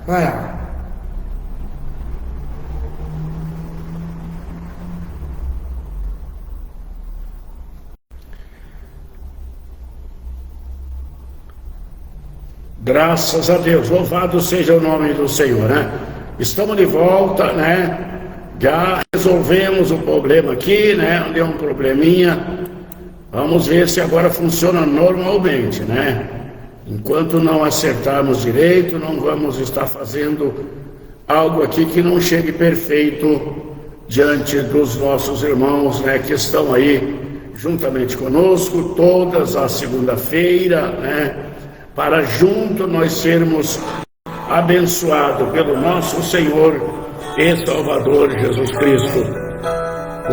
Vai lá. Graças a Deus, louvado seja o nome do Senhor, né? Estamos de volta, né? Já resolvemos o problema aqui, né? Deu um probleminha. Vamos ver se agora funciona normalmente, né? Enquanto não acertarmos direito, não vamos estar fazendo algo aqui que não chegue perfeito diante dos nossos irmãos, né? Que estão aí juntamente conosco todas as segunda-feira, né? Para junto nós sermos abençoados pelo nosso Senhor e Salvador Jesus Cristo.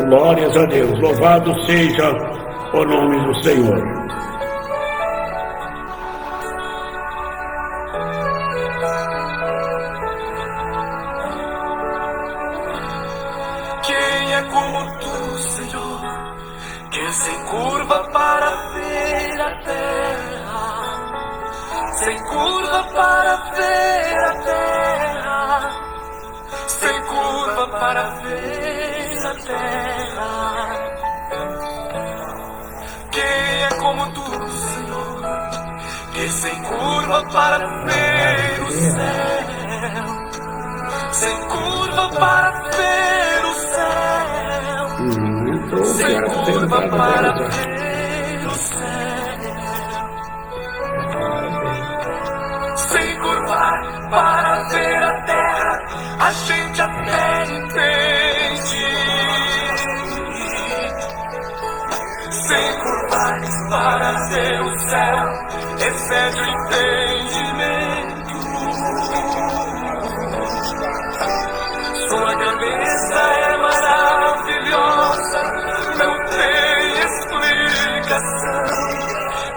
Glórias a Deus, louvado seja o nome do Senhor. Quem é como tu, Senhor, que se curva para ver a terra, sem curva para ver a terra, sem curva para ver a terra. Quem é como tu, Senhor, que sem curva para ver o céu, sem curva para ver o céu, sem curva para ver o céu, sem curvar para ver a terra, a gente até entende. Sem curvar para ver o céu, excede o entendimento. Sua grandeza é maravilhosa, não tem explicação.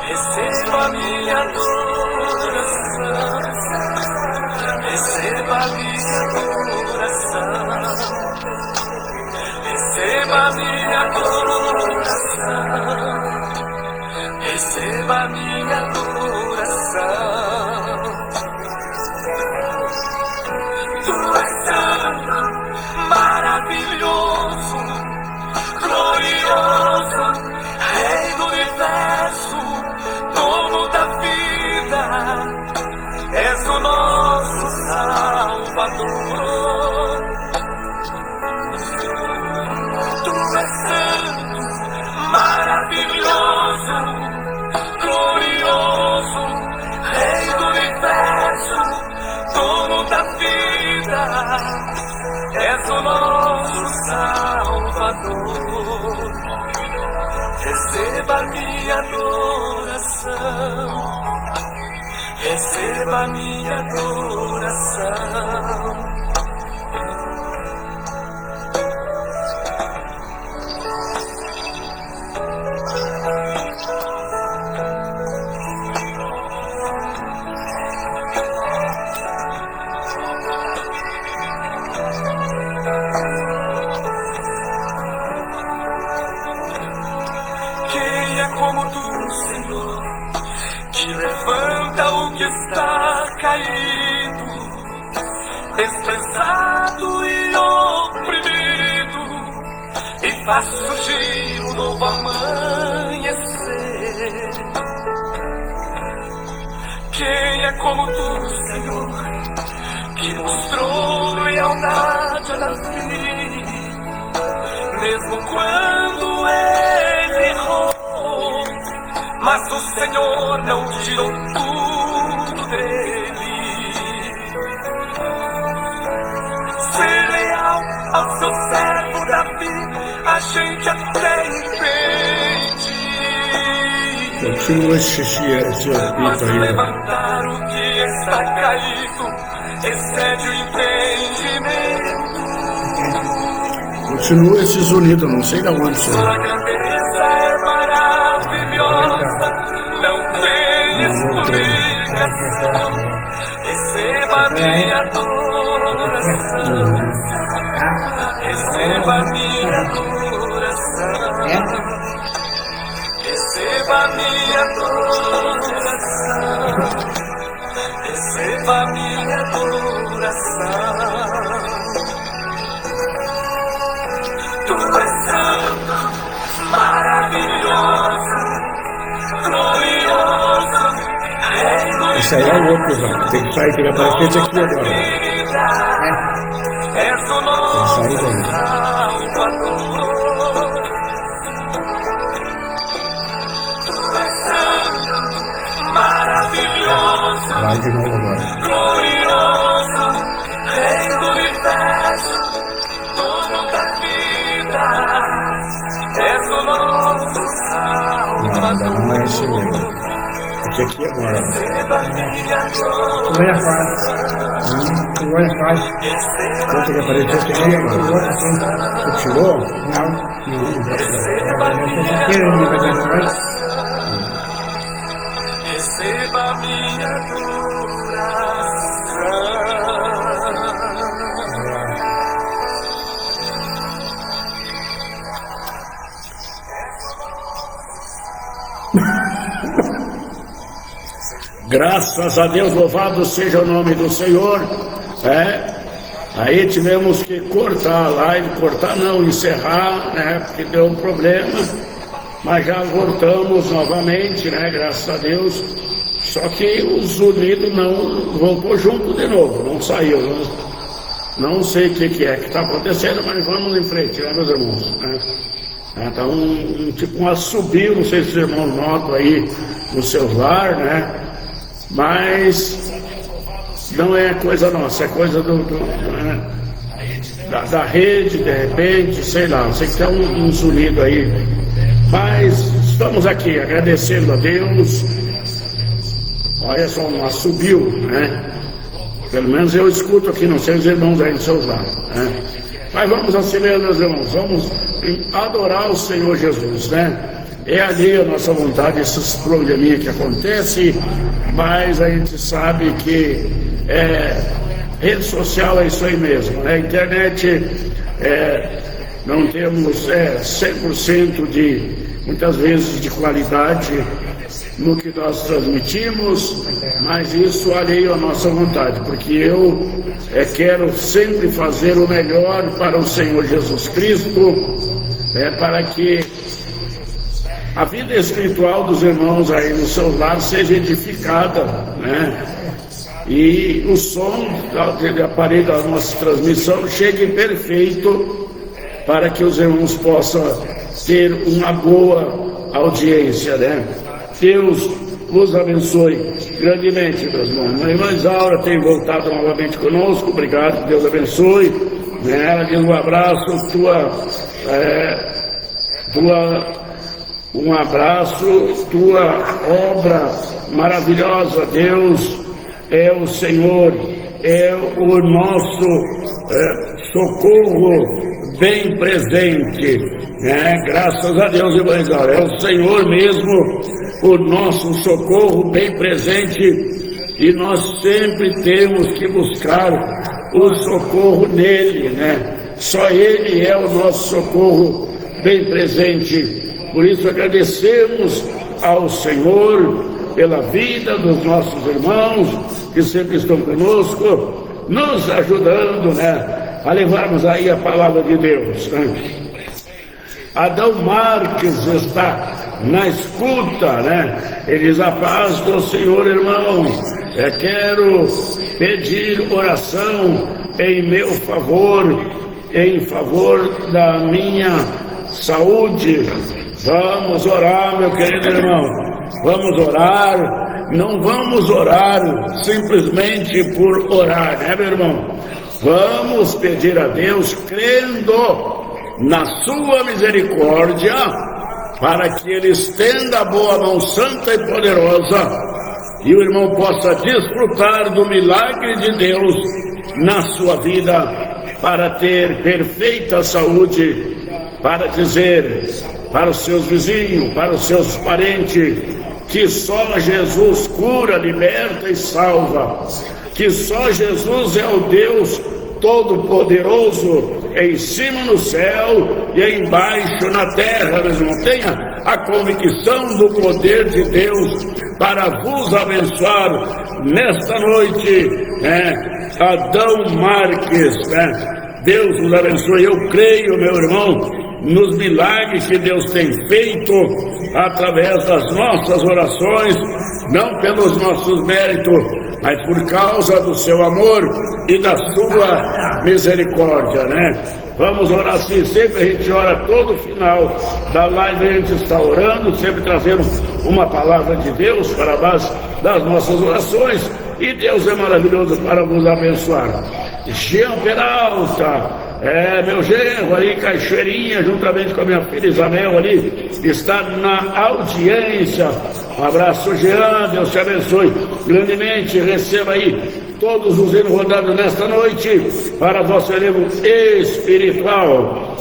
Receba minha adoração, receba minha adoração, receba minha adoração, receba minha adoração. Tu és santo, maravilhoso, glorioso, Rei do universo, dono da vida, és o nosso Salvador. Tu és santo, maravilhoso, glorioso, Rei do universo, dono da vida, és o nosso Salvador. Receba minha adoração, receba minha adoração. Como tu, Senhor, que levanta o que está caído, desprezado e oprimido, e faz surgir um novo amanhecer. Quem é como tu, Senhor, que mostrou lealdade a Davi, mesmo quando ele errou, mas o Senhor não tirou tudo dele. Ser leal ao seu servo Davi, a gente até entende. Continua esse Mas apito aí. levantar o que está caído excede o entendimento. Continua esse zunido, não sei de onde isso Sua grandeza é maravilhosa, não tem explicação. Receba minha adoração, receba minha adoração, receba minha adoração, receba minha adoração. Tu és santo, maravilhoso, glorioso, Rei do universo. Esse aí é o outro, já. Tem que sair, tem que aparecer esse aqui agora. És o nosso Salvador. Tu és santo, maravilhoso, Vai de novo agora. glorioso, Rei do universo, dono da vida, és o nosso Salvador. Não é esse mesmo. Esse aqui agora. Receba minha glória, Agora faz. Agora faz. Quanto que apareceu esse aqui agora? Você tirou? Não. receba minha Quero me fazer faz. receba minha Graças a Deus, louvado seja o nome do Senhor. Aí tivemos que cortar a live, encerrar, porque deu um problema, mas já voltamos novamente, graças a Deus. Só que os unidos não voltou junto de novo, não saiu. Não sei o que é que está acontecendo, mas vamos em frente, meus irmãos? Então, tipo um assobio, não sei se os irmãos notam aí no celular, mas não é coisa nossa, é coisa da rede, de repente, sei lá, sei que tem uns unidos aí, mas estamos aqui agradecendo a Deus. Olha só, um assobio, pelo menos eu escuto aqui, não sei os irmãos aí no celular, mas vamos assim mesmo, meus irmãos, vamos adorar o Senhor Jesus, É ali a nossa vontade, esses probleminhas que acontecem, mas a gente sabe que rede social é isso aí mesmo, internet não temos 100% muitas vezes de qualidade no que nós transmitimos, mas isso alheio à nossa vontade, porque eu quero sempre fazer o melhor para o Senhor Jesus Cristo, para que a vida espiritual dos irmãos aí no celular seja edificada, e o som do aparelho da nossa transmissão chegue perfeito para que os irmãos possam ter uma boa audiência, Deus vos abençoe grandemente, meus irmãos. A irmã Isaura tem voltado novamente conosco, obrigado, Deus abençoe, ela diz um abraço, um abraço, tua obra maravilhosa, Deus é o Senhor, é o nosso socorro bem presente, graças a Deus, irmã Isaura, é o Senhor mesmo, o nosso socorro bem presente, e nós sempre temos que buscar o socorro nele, só ele é o nosso socorro bem presente. Por isso agradecemos ao Senhor pela vida dos nossos irmãos que sempre estão conosco, nos ajudando, a levarmos aí a palavra de Deus. Adão Marques está na escuta, ele diz: a paz do Senhor, irmão, quero pedir oração em meu favor, em favor da minha saúde. Vamos orar, meu querido irmão, vamos orar, não vamos orar simplesmente por orar, meu irmão? Vamos pedir a Deus crendo na sua misericórdia, para que Ele estenda a boa mão santa e poderosa, e o irmão possa desfrutar do milagre de Deus na sua vida, para ter perfeita saúde, para dizer para os seus vizinhos, para os seus parentes, que só Jesus cura, liberta e salva, que só Jesus é o Deus Todo-Poderoso, em cima no céu e embaixo na terra, meu irmão. Tenha a convicção do poder de Deus para vos abençoar nesta noite, Adão Marques, Deus nos abençoe. Eu creio, meu irmão, nos milagres que Deus tem feito através das nossas orações, não pelos nossos méritos, mas por causa do seu amor e da sua misericórdia, né? Vamos orar assim, sempre a gente ora todo final da live, a gente está orando, sempre trazendo uma palavra de Deus para a base das nossas orações, e Deus é maravilhoso para nos abençoar. Jean Peralta, meu genro ali, Cachoeirinha, juntamente com a minha filha Isabel ali, está na audiência. Um abraço, Jean, Deus te abençoe grandemente. Receba aí todos os hinos rodados nesta noite para vosso elevo espiritual.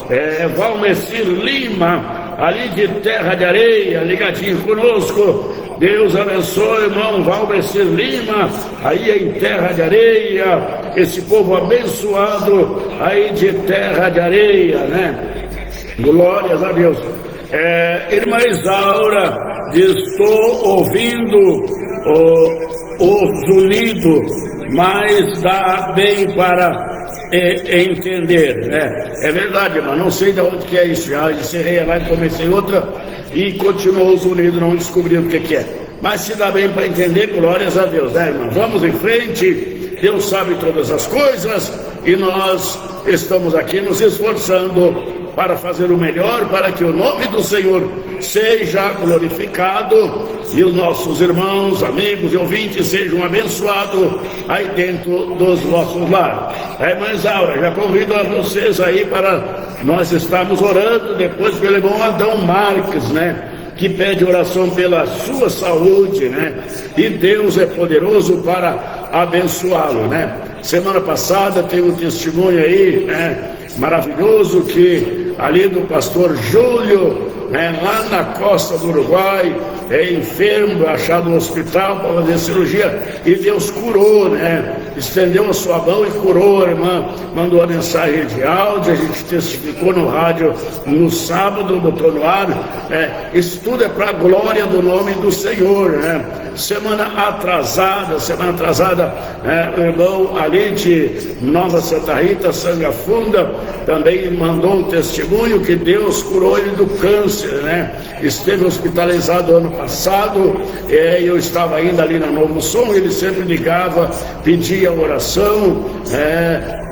Valmecir Lima, ali de Terra de Areia, ligadinho conosco. Deus abençoe, irmão Valmecir Lima, aí em Terra de Areia, esse povo abençoado aí de Terra de Areia, né? Glórias a Deus. Irmã Isaura, estou ouvindo o zunido, mas dá bem para entender, né? É verdade, irmão, não sei de onde que é isso. Já encerrei a live, comecei outra e continuou o zunido, não descobri o que é. Mas se dá bem para entender, glórias a Deus, né, irmão? Vamos em frente, Deus sabe todas as coisas e nós estamos aqui nos esforçando para fazer o melhor, para que o nome do Senhor seja glorificado e os nossos irmãos, amigos e ouvintes sejam abençoados aí dentro dos vossos lares. Irmã Isaura, já convido a vocês aí para nós estarmos orando depois pelo irmão Adão Marques, né? Que pede oração pela sua saúde, né? E Deus é poderoso para abençoá-lo, né? Semana passada teve um testemunho aí, né? Maravilhoso, que ali do pastor Júlio, né, lá na costa do Uruguai, enfermo, achado no hospital para fazer cirurgia, e Deus curou, né? Estendeu a sua mão e curou. A irmã mandou a mensagem de áudio, a gente testificou no rádio no sábado, botou no ar, isso tudo é para a glória do nome do Senhor, né? Semana atrasada, o irmão ali de Nova Santa Rita, Sanga Funda, também mandou um testemunho que Deus curou ele do câncer, né? Esteve hospitalizado ano passado, eu estava ainda ali na Novo Som, ele sempre ligava, pedia oração,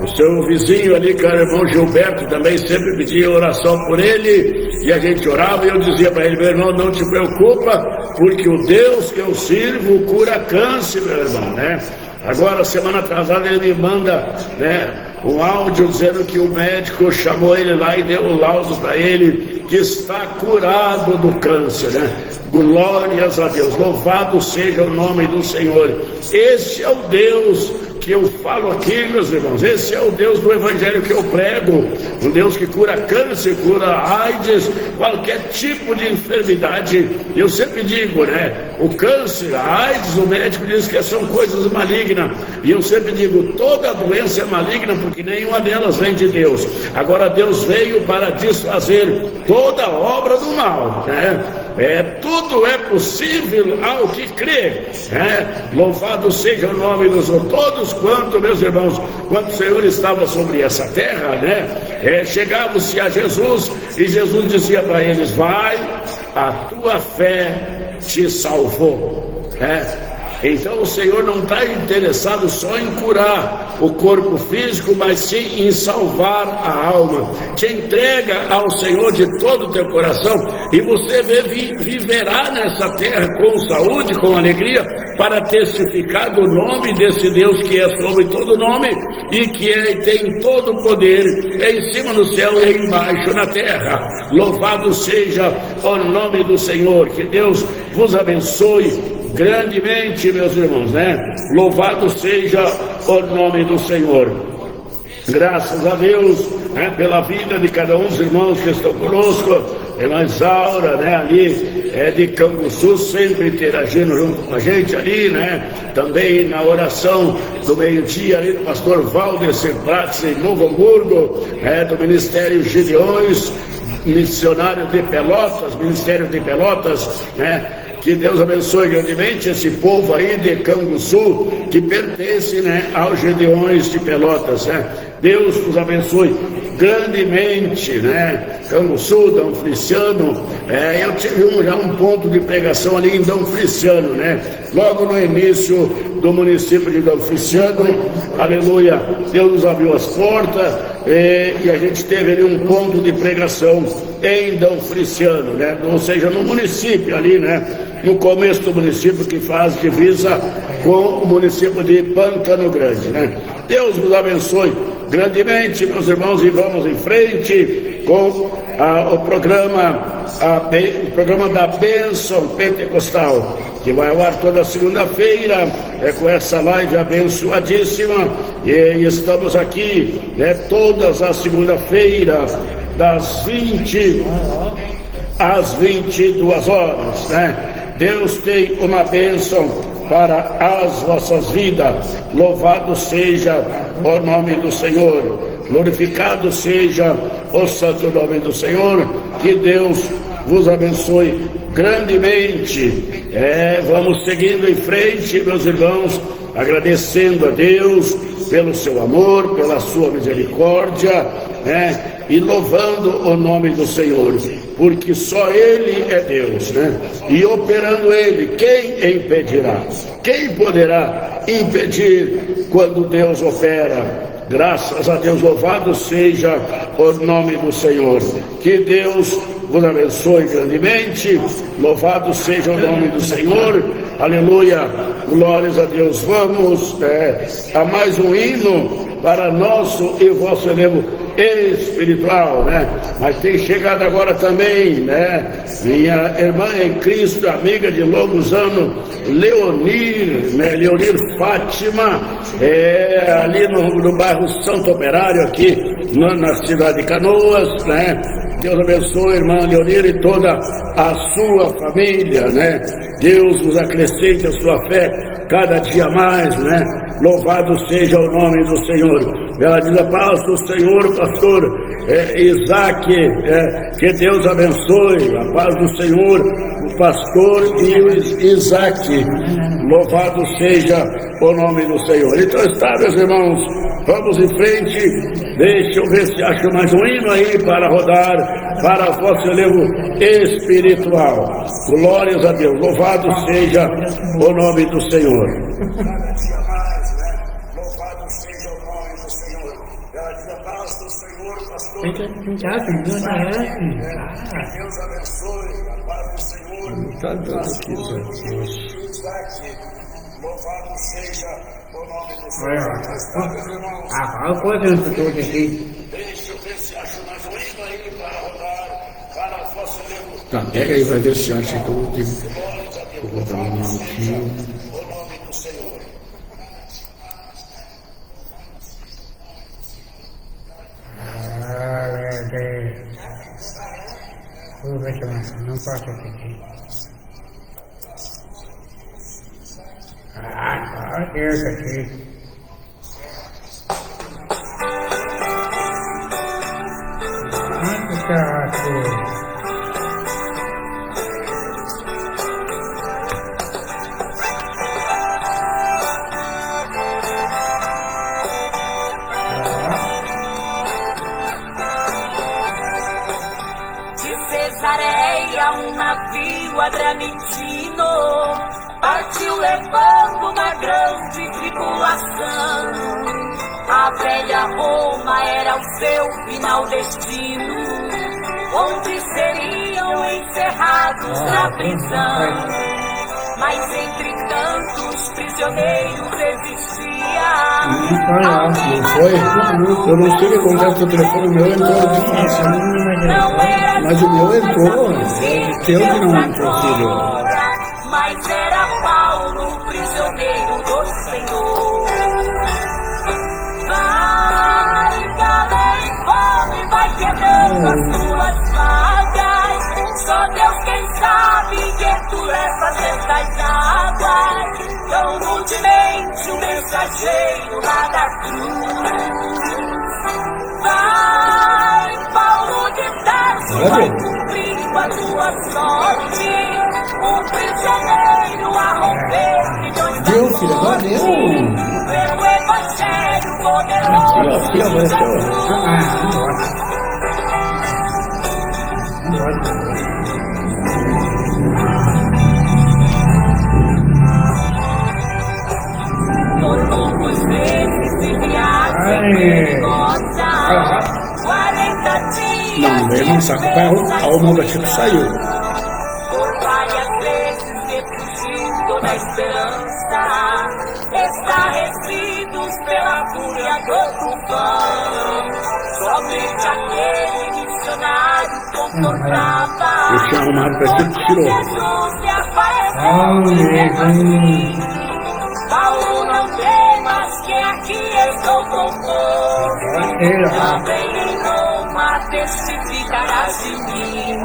o seu vizinho ali, que era o irmão Gilberto, também sempre pedia oração por ele, e a gente orava, e eu dizia para ele: meu irmão, não te preocupa, porque o Deus que eu sirvo cura câncer, meu irmão, né? Agora, semana atrasada, ele me manda, né, um áudio dizendo que o médico chamou ele lá e deu o laudo para ele, que está curado do câncer, né? Glórias a Deus, louvado seja o nome do Senhor. Esse é o Deus que eu falo aqui, meus irmãos, esse é o Deus do Evangelho que eu prego, um Deus que cura câncer, cura AIDS, qualquer tipo de enfermidade. Eu sempre digo, né, o câncer, a AIDS, o médico diz que são coisas malignas, e eu sempre digo, toda doença é maligna, porque nenhuma delas vem de Deus. Agora Deus veio para desfazer toda a obra do mal, né? Tudo é possível ao que crê, né? Louvado seja o nome do Senhor. Todos quanto, meus irmãos, quando o Senhor estava sobre essa terra, né? Chegavam-se a Jesus, e Jesus dizia para eles: vai, a tua fé te salvou, né? Então o Senhor não está interessado só em curar o corpo físico, mas sim em salvar a alma. Te entrega ao Senhor de todo o teu coração, e você viverá nessa terra com saúde, com alegria, para testificar do nome desse Deus que é sobre todo nome, e que tem todo o poder em cima do céu e embaixo na terra. Louvado seja o nome do Senhor. Que Deus vos abençoe grandemente, meus irmãos, né? Louvado seja o nome do Senhor. Graças a Deus, né, pela vida de cada um dos irmãos que estão conosco. Irmã Isaura, né, ali de Canguçu, sempre interagindo junto com a gente ali, né? Também na oração do meio-dia ali do pastor Valdecir Prats em Novo Hamburgo, do Ministério Gideões, missionário de Pelotas, Ministério de Pelotas, né? Que Deus abençoe grandemente esse povo aí de Canguçu, que pertence, né, aos Gedeões de Pelotas, né? Deus vos abençoe grandemente, né? Canguçu, Dom Feliciano, eu tive já um ponto de pregação ali em Dom Feliciano, né? Logo no início do município de Dom Feliciano, aleluia, Deus nos abriu as portas e a gente teve ali um ponto de pregação em Dom Feliciano, né? Ou seja, no município ali, né? No começo do município que faz divisa com o município de Pantano Grande, né? Deus vos abençoe grandemente, meus irmãos, e vamos em frente com o programa da Bênção Pentecostal, que vai ao ar toda segunda-feira, com essa live abençoadíssima, e estamos aqui, né, todas as segunda-feiras, das 20 às 22 horas, né? Deus tem uma bênção para as vossas vidas. Louvado seja o nome do Senhor, glorificado seja o santo nome do Senhor. Que Deus vos abençoe grandemente. Vamos seguindo em frente, meus irmãos, agradecendo a Deus pelo seu amor, pela sua misericórdia, né? E louvando o nome do Senhor, porque só Ele é Deus, né? E operando Ele, quem impedirá? Quem poderá impedir quando Deus opera? Graças a Deus, louvado seja o nome do Senhor. Que Deus vos abençoe grandemente, louvado seja o nome do Senhor, aleluia, glórias a Deus. Vamos a mais um hino para nosso e vosso elevo espiritual, né? Mas tem chegado agora também, né? Minha irmã em Cristo, amiga de longos anos, Leonir, né? Leonir Fátima, ali no bairro Santo Operário, aqui na cidade de Canoas, né? Deus abençoe, irmã Leonir, e toda a sua família, né? Deus vos acrescente a sua fé cada dia mais, né? Louvado seja o nome do Senhor. Ela diz: a paz do Senhor, pastor Isaac, que Deus abençoe, a paz do Senhor, o pastor Isaac, louvado seja o nome do Senhor. Então está, meus irmãos, vamos em frente. Deixa eu ver se acho mais um hino aí para rodar, para o vosso elevo espiritual. Glórias a Deus, louvado seja o nome do Senhor. Deus abençoe, a paz do Senhor. Está dando aqui, Louvado seja o nome do Senhor. Olha coisa tudo aqui. Deixa eu ver se acho mais um hino aí para rodar, para o vosso elevo. Tá, pega aí, vai ver se acha que eu vou botar uma mão aqui. O nome do Senhor. Vou ver se não passa aqui. Tá certo aqui. Cesareia, um navio adramantino partiu levando uma grande tripulação. A velha Roma era o seu final destino, onde seriam encerrados na prisão. Mas entre tantos prisioneiros existia Não foi? Eu não sei o que acontece com o telefone, o meu entrou difícil. Mas o meu entrou, é o teu que não entrou, filho. Mas era Paulo, prisioneiro do Senhor. Vai, galera, em fome, vai quebrando as tuas vagas. Só Deus quem sabe que tu levas essas águas. Tão humildemente o mensageiro lá da cruz. Vai, Paulo de Tarso, vai cumprindo a tua sorte. Um prisioneiro a romper milhões de Deus, filho, valeu! Pelo evangelho poderoso Aqui, ó, Jesus. não pode. Por longos meses enviados em perigosa, 40 dias Não, ele não sabe, a alma da Chico saiu. por várias vezes refugindo da esperança, estarrecidos pela fúria do tufão. Somente aquele missionário confortava. Eu tinha arrumado pra Chico, tirou. Jesus lhe apareceu. Paulo, não temas que aqui estou convosco. Também em Roma testificarás de mim.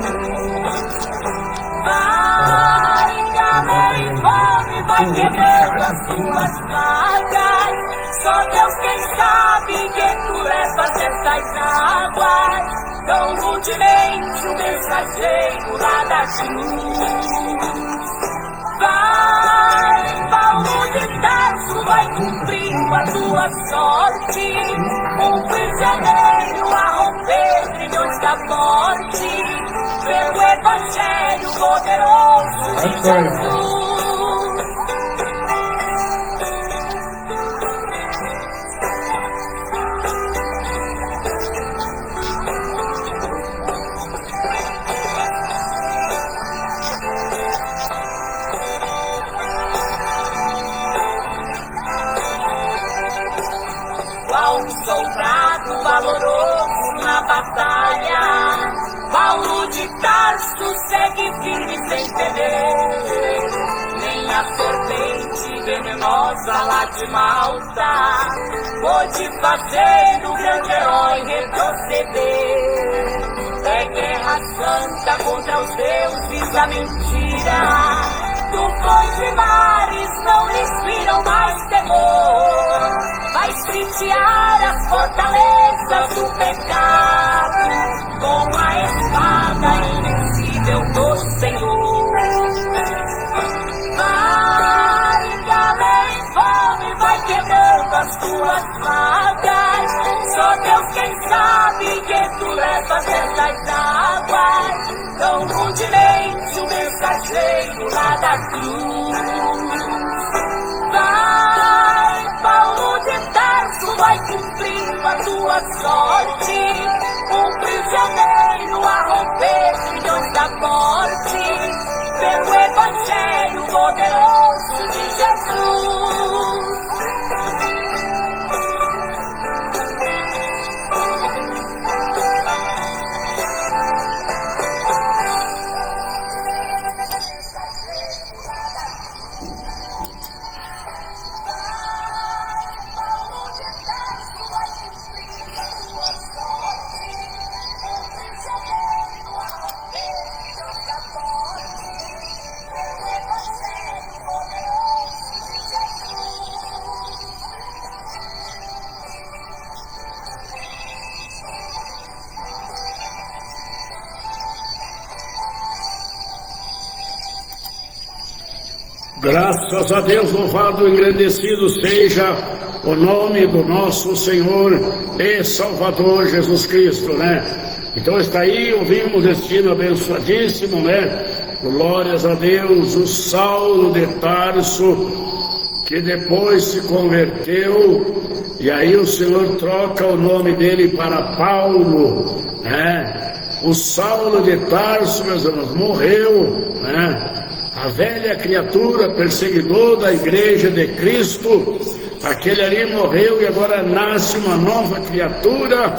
Vai, também fome, vai quebrando as tuas vagas. Só Deus quem sabe que tu levas essas águas. Tão rudemente o mensageiro lá da cruz. Vai, Paulo de Tarso, vai cumprindo a tua sorte. Um prisioneiro a romper grilhões da morte. Pelo Evangelho poderoso de Jesus. Soldado valoroso na batalha, Paulo de Tarso segue firme sem temer, nem a serpente venenosa lá de Malta pôde fazer o grande herói retroceder. É guerra santa contra os deuses da mentira, tufões e mares não lhes viram mais temor. Vai sitiar as fortalezas do pecado com a espada invencível do Senhor. Vai, além fome, vai quebrando as tuas vagas. Só Deus quem sabe que tu levas essas águas. Tão rudemente o mensageiro lá da cruz. Vai, Paulo de Tarso, vai cumprindo a tua sorte. Um prisioneiro a romper grilhões da morte. Pelo Evangelho poderoso de Jesus. Graças a Deus, louvado e engrandecido seja o nome do nosso Senhor e Salvador Jesus Cristo, né? Então está aí, ouvimos este hino abençoadíssimo, né? Glórias a Deus, o Saulo de Tarso, que depois se converteu, e aí o Senhor troca o nome dele para Paulo, né? O Saulo de Tarso, meus irmãos, morreu, né? A velha criatura, perseguidor da igreja de Cristo, aquele ali morreu e agora nasce uma nova criatura,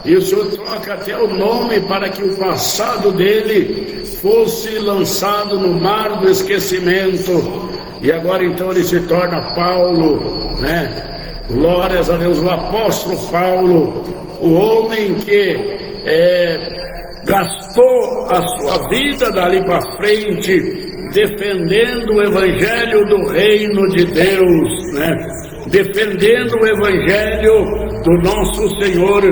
e o Senhor troca até o nome para que o passado dele fosse lançado no mar do esquecimento, e agora então ele se torna Paulo, né? Glórias a Deus, o apóstolo Paulo, o homem que gastou a sua vida dali para frente defendendo o evangelho do reino de Deus, né? Defendendo o evangelho do nosso Senhor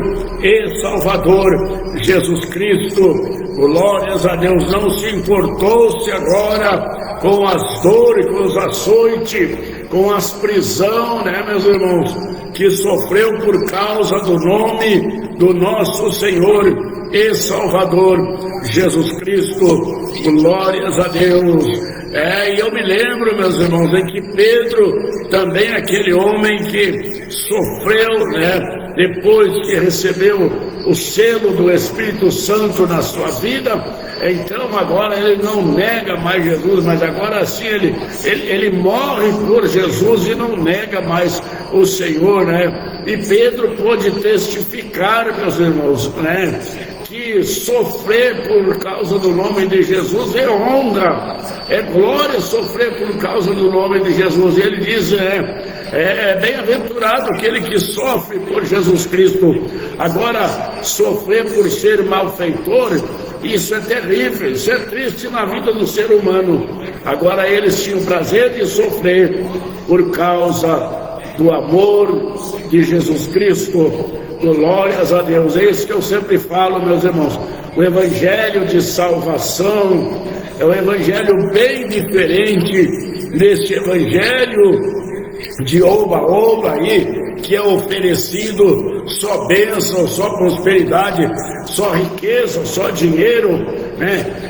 e Salvador Jesus Cristo. Glórias a Deus, não se importou-se agora com as dores, com os açoites, com as prisões, né, meus irmãos, que sofreu por causa do nome do nosso Senhor e Salvador Jesus Cristo. Glórias a Deus. E eu me lembro, meus irmãos, em que Pedro, também aquele homem que sofreu, depois que recebeu o selo do Espírito Santo na sua vida, então agora ele não nega mais Jesus, mas agora sim ele morre por Jesus e não nega mais o Senhor, E Pedro pôde testificar, meus irmãos, que sofrer por causa do nome de Jesus é honra, é glória sofrer por causa do nome de Jesus. E ele diz, bem-aventurado aquele que sofre por Jesus Cristo. Agora, sofrer por ser malfeitor, isso é terrível, isso é triste na vida do ser humano. Agora eles tinham prazer de sofrer por causa do amor de Jesus Cristo. Glórias a Deus. É isso que eu sempre falo, meus irmãos. O evangelho de salvação é um evangelho bem diferente desse evangelho de oba-oba aí, que é oferecido só bênção, só prosperidade, só riqueza, só dinheiro,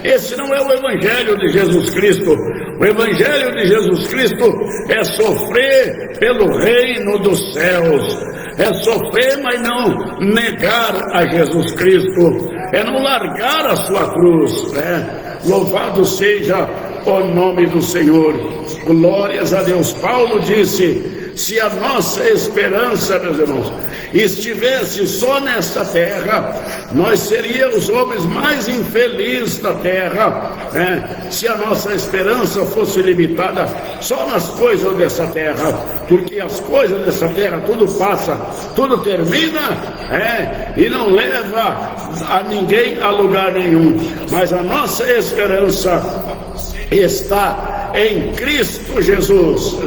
Esse não é o evangelho de Jesus Cristo. O evangelho de Jesus Cristo é sofrer pelo reino dos céus, é sofrer, mas não negar a Jesus Cristo, é não largar a sua cruz, Louvado seja o nome do Senhor. Glórias a Deus. Paulo disse: se a nossa esperança, meus irmãos, estivesse só nesta terra, nós seríamos os homens mais infelizes da terra, se a nossa esperança fosse limitada só nas coisas dessa terra, porque as coisas dessa terra tudo passa, tudo termina, e não leva a ninguém a lugar nenhum. Mas a nossa esperança está em Cristo Jesus,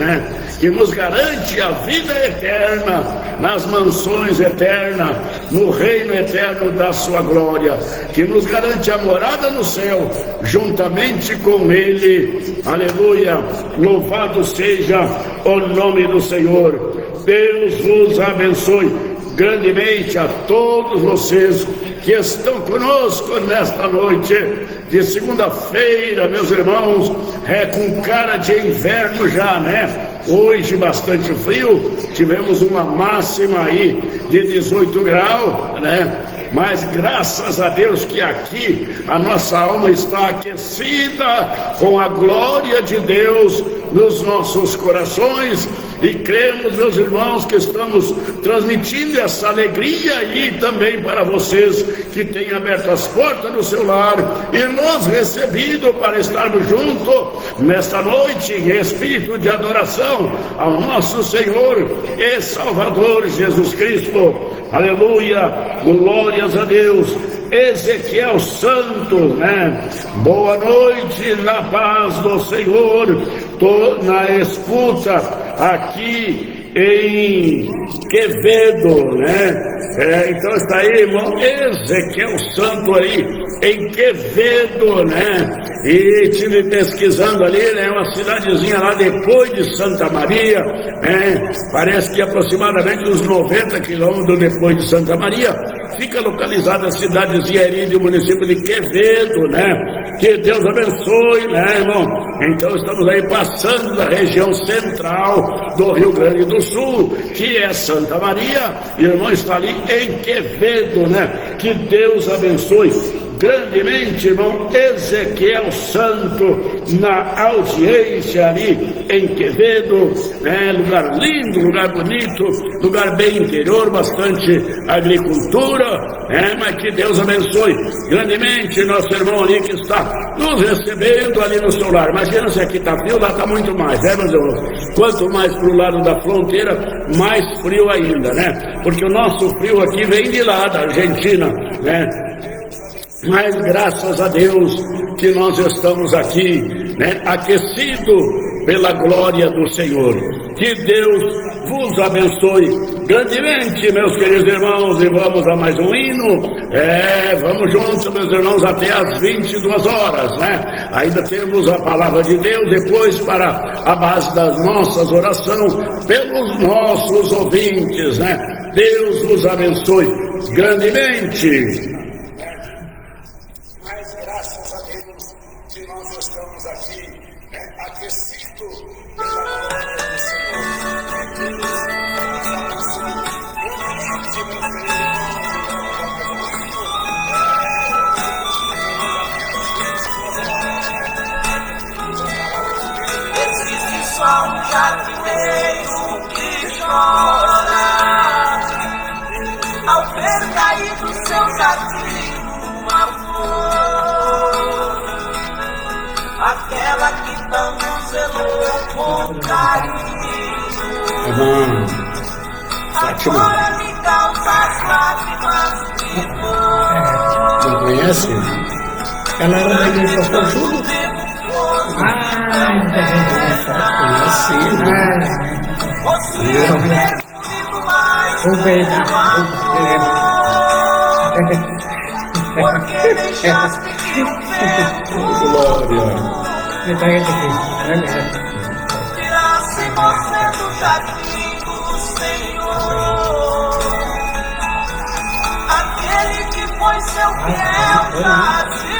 que nos garante a vida eterna, nas mansões eternas, no reino eterno da sua glória, que nos garante a morada no céu, juntamente com Ele. Aleluia, louvado seja o nome do Senhor. Deus vos abençoe grandemente a todos vocês que estão conosco nesta noite de segunda-feira, meus irmãos, com cara de inverno já, Hoje bastante frio, tivemos uma máxima aí de 18 graus, Mas graças a Deus que aqui a nossa alma está aquecida com a glória de Deus nos nossos corações, e cremos, meus irmãos, que estamos transmitindo essa alegria aí também para vocês que têm aberto as portas do seu lar e nos recebido para estarmos juntos nesta noite em espírito de adoração ao nosso Senhor e Salvador Jesus Cristo. Aleluia, glórias a Deus. Ezequiel Santo, Boa noite, na paz do Senhor. Tô na escuta aqui em Quevedo, Então está aí, irmão Ezequiel Santo aí em Quevedo, E estive pesquisando ali, uma cidadezinha lá depois de Santa Maria, Parece que aproximadamente uns 90 quilômetros depois de Santa Maria fica localizada a cidadezinha ali do município de Quevedo, Que Deus abençoe, irmão? Então estamos aí passando da região central do Rio Grande do Sul, que é Santa Maria, e o irmão está ali em Quevedo, Que Deus abençoe grandemente, irmão Ezequiel Santo, na audiência ali em Quevedo, lugar lindo, lugar bonito, lugar bem interior, bastante agricultura, mas que Deus abençoe grandemente nosso irmão ali que está nos recebendo ali no seu lar. Imagina se aqui está frio, lá está muito mais, meus irmãos? Quanto mais para o lado da fronteira, mais frio ainda, Porque o nosso frio aqui vem de lá, da Argentina, Mas graças a Deus que nós estamos aqui, aquecido pela glória do Senhor. Que Deus vos abençoe grandemente, meus queridos irmãos, e vamos a mais um hino. Vamos juntos, meus irmãos, até às 22 horas, né? Ainda temos a palavra de Deus, depois para a base das nossas orações pelos nossos ouvintes, né? Deus vos abençoe grandemente. Mas graças a Deus que nós estamos aqui, aquecidos pela palavra do Senhor. Existe só um jardineiro que chora ao ver cair do seu jardim uma flor, aquela que tanto zelou com carinho. Agora me causa as lágrimas de dor. Não conhece? Ela era da igreja do Pastor Júlio? Muita gente Conhece, né? Porque deixaste que o vento Glória. tirasse você do jardim do Senhor, aquele que foi seu fiel jardineiro.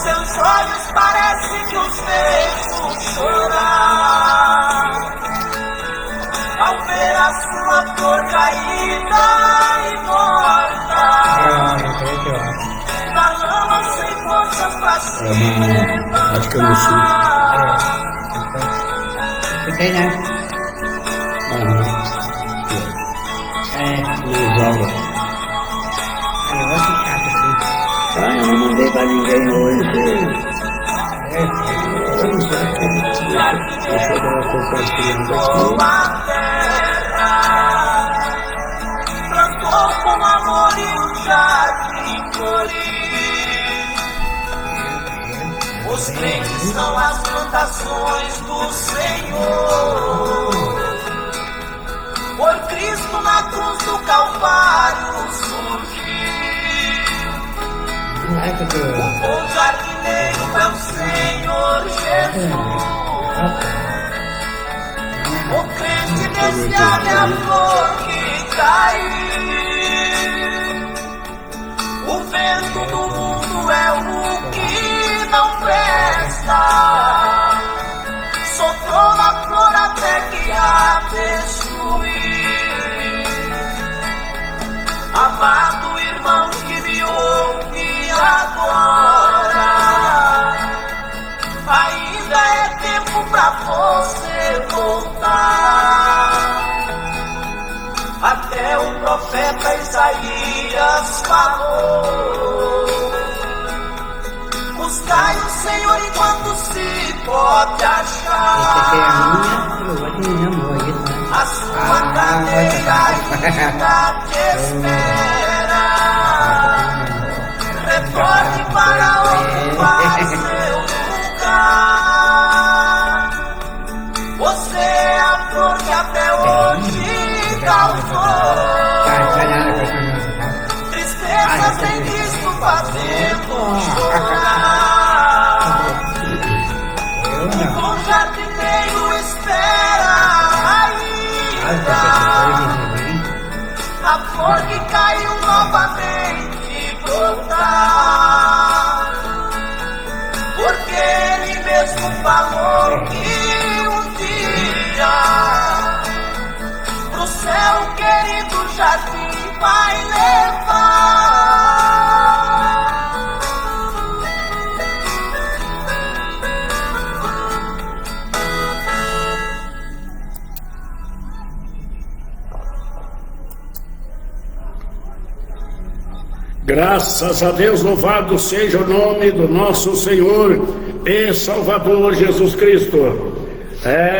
Seus olhos parecem que os fez chorar ao ver a sua flor caída e morta na lama sem forças pra se Acho que eu não sei. Fiquei, né? Não usava. Eu vou ficar aqui. Eu não mandei pra ninguém hoje. Deixa eu dar uma compartilhada aqui. uma terra plantou com amor e um jardim florir. Os crentes são as plantações do Senhor. Por Cristo na cruz do Calvário surgiu. O jardineiro é o Senhor Jesus. O crente desse ano é a flor que caiu. O vento do mundo é o que não presta. Soprou na flor até que a destruiu. Amado irmão que me ouve agora, ainda é tempo pra você voltar. Até o profeta Isaías falou: buscai o Senhor enquanto se pode achar. A sua cadeira ainda te espera. Retorne para ocupar seu lugar. Você é a flor que até hoje causou tristezas em Cristo fazendo chorar. O jardineiro espera ainda a flor que caiu novamente brotar, porque ele mesmo falou que um dia pro céu querido jardim vai levar. Graças a Deus, louvado seja o nome do nosso Senhor e Salvador Jesus Cristo.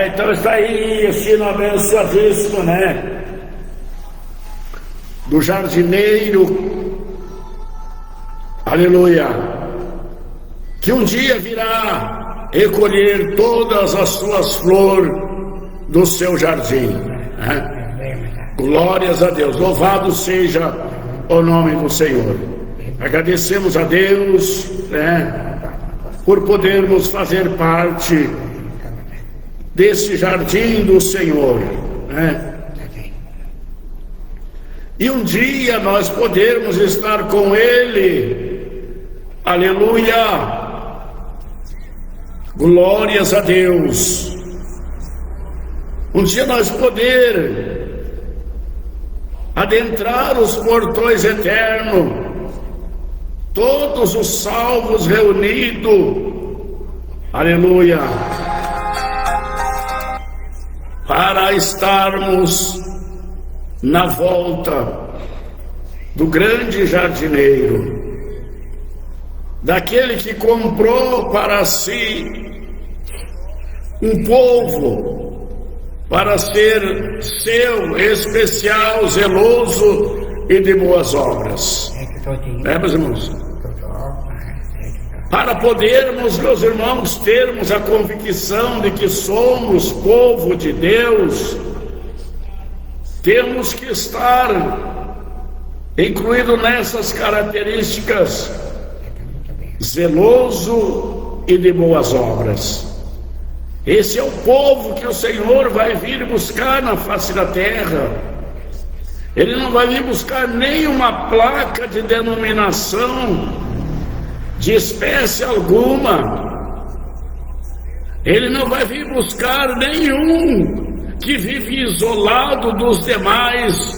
Então está aí esse hino abençoadíssimo, né? Do jardineiro, aleluia, que um dia virá recolher todas as suas flores do seu jardim, né? Glórias a Deus, louvado seja o nome do Senhor. Agradecemos a Deus, né, por podermos fazer parte desse jardim do Senhor, né? E um dia nós podermos estar com Ele, aleluia, glórias a Deus. Um dia nós poder adentrar os portões eternos, todos os salvos reunidos, aleluia, para estarmos na volta do grande jardineiro, daquele que comprou para si um povo, para ser seu, especial, zeloso e de boas obras. Meus irmãos? Para podermos, meus irmãos, termos a convicção de que somos povo de Deus, temos que estar incluído nessas características: zeloso e de boas obras. Esse é o povo que o Senhor vai vir buscar na face da terra. Ele não vai vir buscar nenhuma placa de denominação de espécie alguma. Ele não vai vir buscar nenhum que vive isolado dos demais,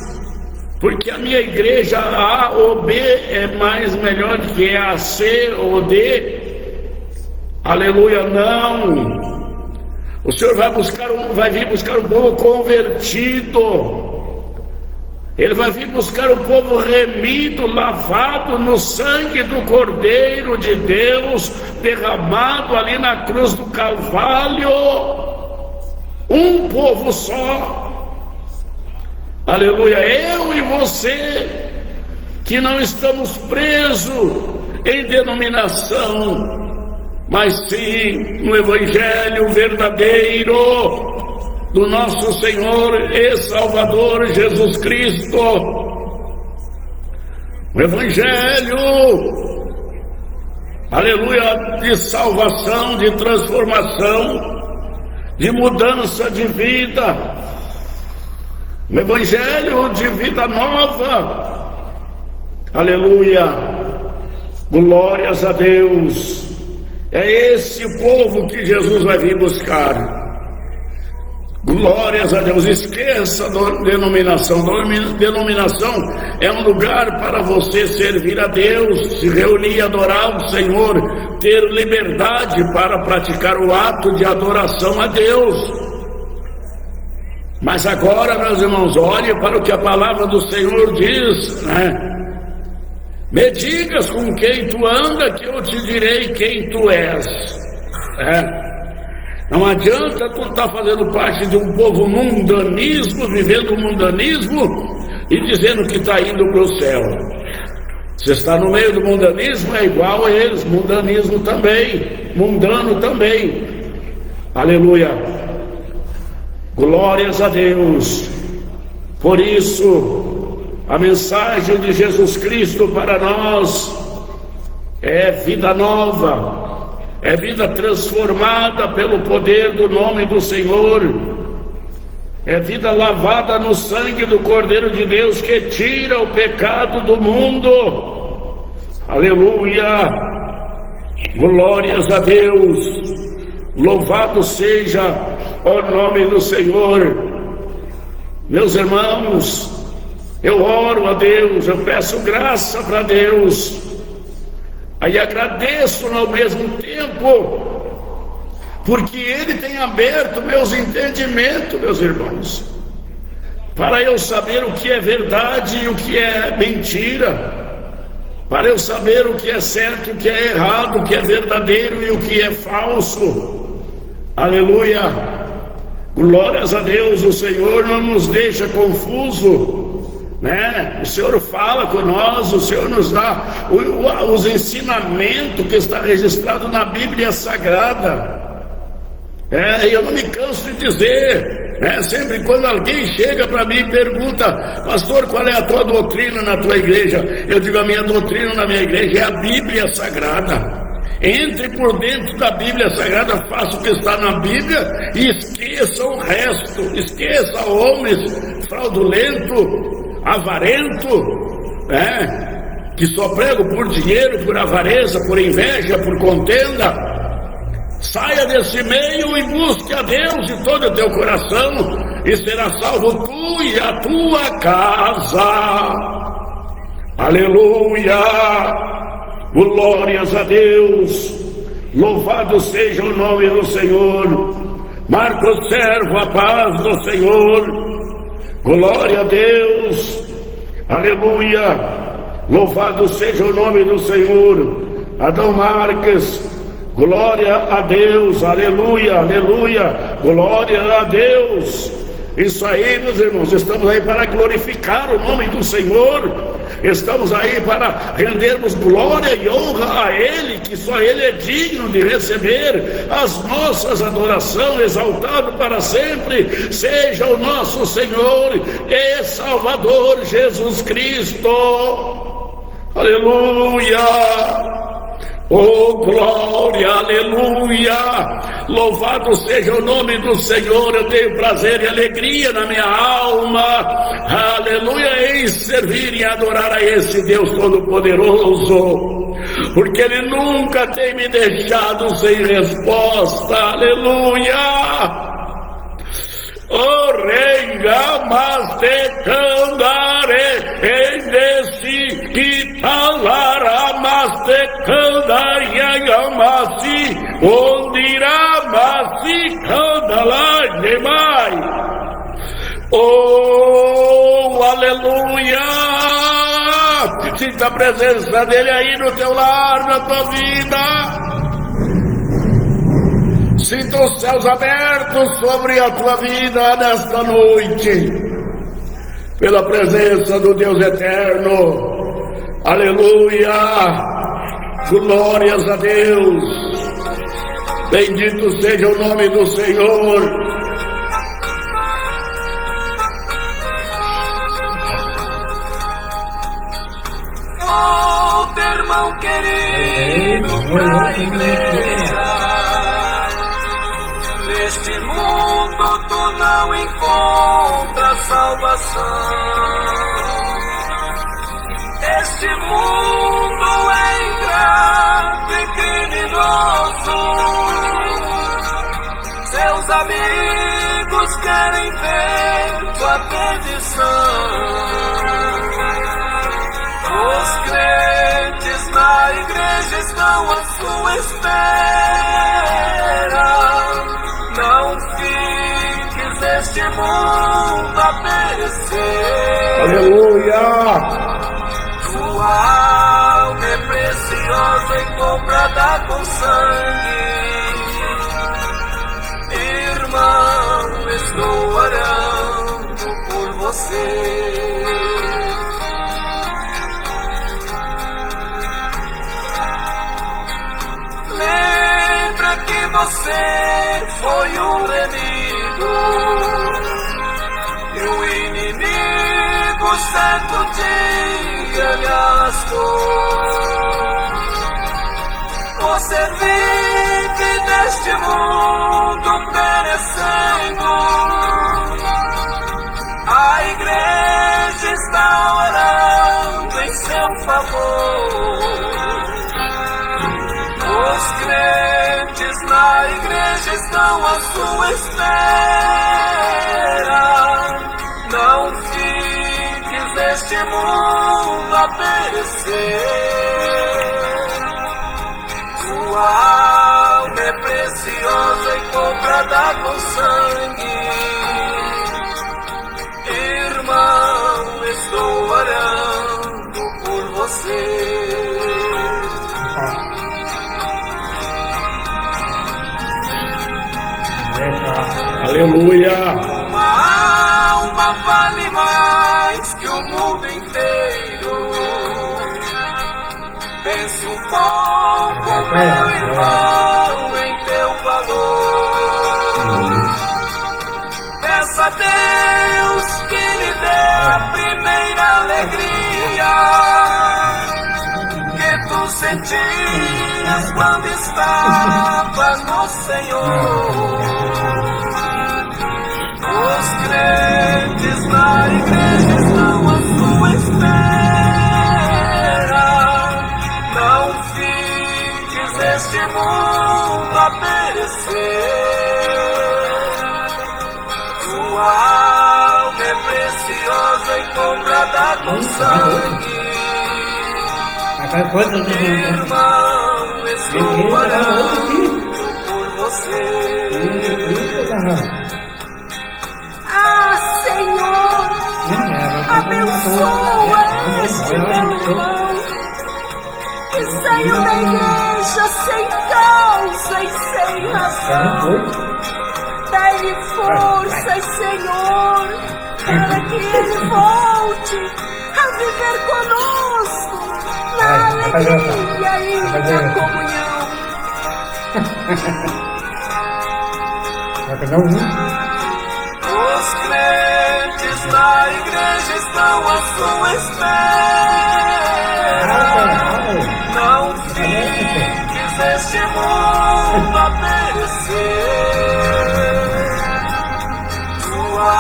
porque a minha igreja A ou B é mais melhor que a C ou D. Aleluia, não. O Senhor vai vir buscar um povo convertido. Ele vai vir buscar um povo remido, lavado no sangue do Cordeiro de Deus, derramado ali na cruz do Calvário. Um povo só. Aleluia, eu e você, que não estamos presos em denominação, mas sim no Evangelho verdadeiro do nosso Senhor e Salvador Jesus Cristo. O Evangelho, aleluia, de salvação, de transformação, de mudança de vida, o Evangelho de vida nova, aleluia, glórias a Deus. É esse o povo que Jesus vai vir buscar. Glórias a Deus. Esqueça a denominação. Denominação é um lugar para você servir a Deus, se reunir e adorar o Senhor, ter liberdade para praticar o ato de adoração a Deus. Mas agora, meus irmãos, olhe para o que a palavra do Senhor diz, né? Me digas com quem tu anda, que eu te direi quem tu és. Não adianta tu estar fazendo parte de um povo mundanismo, vivendo o mundanismo e dizendo que está indo para o céu. Você está no meio do mundanismo, é igual a eles, mundanismo também, mundano também. Aleluia. Glórias a Deus. Por isso, a mensagem de Jesus Cristo para nós é vida nova, é vida transformada pelo poder do nome do Senhor, é vida lavada no sangue do Cordeiro de Deus que tira o pecado do mundo. Aleluia, glórias a Deus, louvado seja o nome do Senhor. Meus irmãos, eu oro a Deus, eu peço graça para Deus, aí agradeço ao mesmo tempo, porque Ele tem aberto meus entendimentos, meus irmãos, para eu saber o que é verdade e o que é mentira, para eu saber o que é certo e o que é errado, o que é verdadeiro e o que é falso. Aleluia, glórias a Deus. O Senhor não nos deixa confuso, né? O Senhor fala com nós, o Senhor nos dá os ensinamentos que está registrado na Bíblia Sagrada. E eu não me canso de dizer, sempre quando alguém chega para mim e pergunta: pastor, qual é a tua doutrina na tua igreja? Eu digo: a minha doutrina na minha igreja é a Bíblia Sagrada. Entre por dentro da Bíblia Sagrada, faça o que está na Bíblia e esqueça o resto. Esqueça homens fraudulentos, avarentos, que só pregam por dinheiro, por avareza, por inveja, por contenda. Saia desse meio e busque a Deus de todo o teu coração, e será salvo tu e a tua casa. Aleluia! Glórias a Deus! Louvado seja o nome do Senhor. Marcos, servo, a paz do Senhor. Glória a Deus! Aleluia! Louvado seja o nome do Senhor. Adão Marques, glória a Deus, aleluia, aleluia, glória a Deus. Isso aí, meus irmãos, estamos aí para glorificar o nome do Senhor, estamos aí para rendermos glória e honra a Ele, que só Ele é digno de receber as nossas adorações, exaltado para sempre seja o nosso Senhor e Salvador Jesus Cristo, aleluia. Oh, glória, aleluia, louvado seja o nome do Senhor. Eu tenho prazer e alegria na minha alma, aleluia, em servir e adorar a esse Deus Todo-Poderoso, porque Ele nunca tem me deixado sem resposta, aleluia. O renga maste candare endesi italara maste candaria masi ondira masi candala demai. Oh, aleluia! Sinta a presença dele aí no teu lar, na tua vida. Sinta os céus abertos sobre a tua vida nesta noite, pela presença do Deus eterno, aleluia, glórias a Deus, bendito seja o nome do Senhor. Volta, irmão querido, pra igreja. Neste mundo tu não encontras salvação. Este mundo é ingrato e criminoso. Seus amigos querem ver tua perdição. Os crentes na igreja estão à sua espera. Não fiques neste mundo a perecer. Aleluia! Tua alma é preciosa e comprada com sangue. Irmão, estou orando por você. Lembra que você foi um remido e o inimigo certo dia lhe arrastou. Você vive neste mundo perecendo. A igreja está orando em seu favor. Os crentes na igreja estão à sua espera. Não fiques neste mundo a perecer. Tua alma é preciosa e comprada com sangue. Irmão, estou orando por você. Aleluia! Uma alma vale mais que o mundo penso pouco, meu irmão, em teu valor. Peça a Deus que lhe dê a primeira alegria que tu sentias quando estavas no Senhor. Os crentes da igreja estão à sua espera. Não fiques este mundo a perecer. Sua alma é preciosa e comprada com sangue. Irmão, estou orando por você. Ah, Senhor, abençoa este meu irmão que saiu da igreja sem causa e sem razão. Dá-lhe forças, Senhor, para que ele volte a viver conosco na alegria e na comunhão. Os crentes da igreja estão à sua espera. Não fiques este mundo a perecer. Sua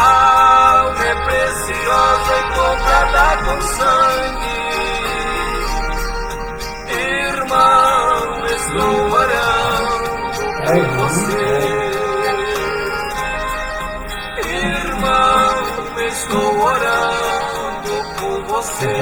alma é preciosa e comprada com sangue. Irmão, estou orando por você. Irmão, estou orando por você.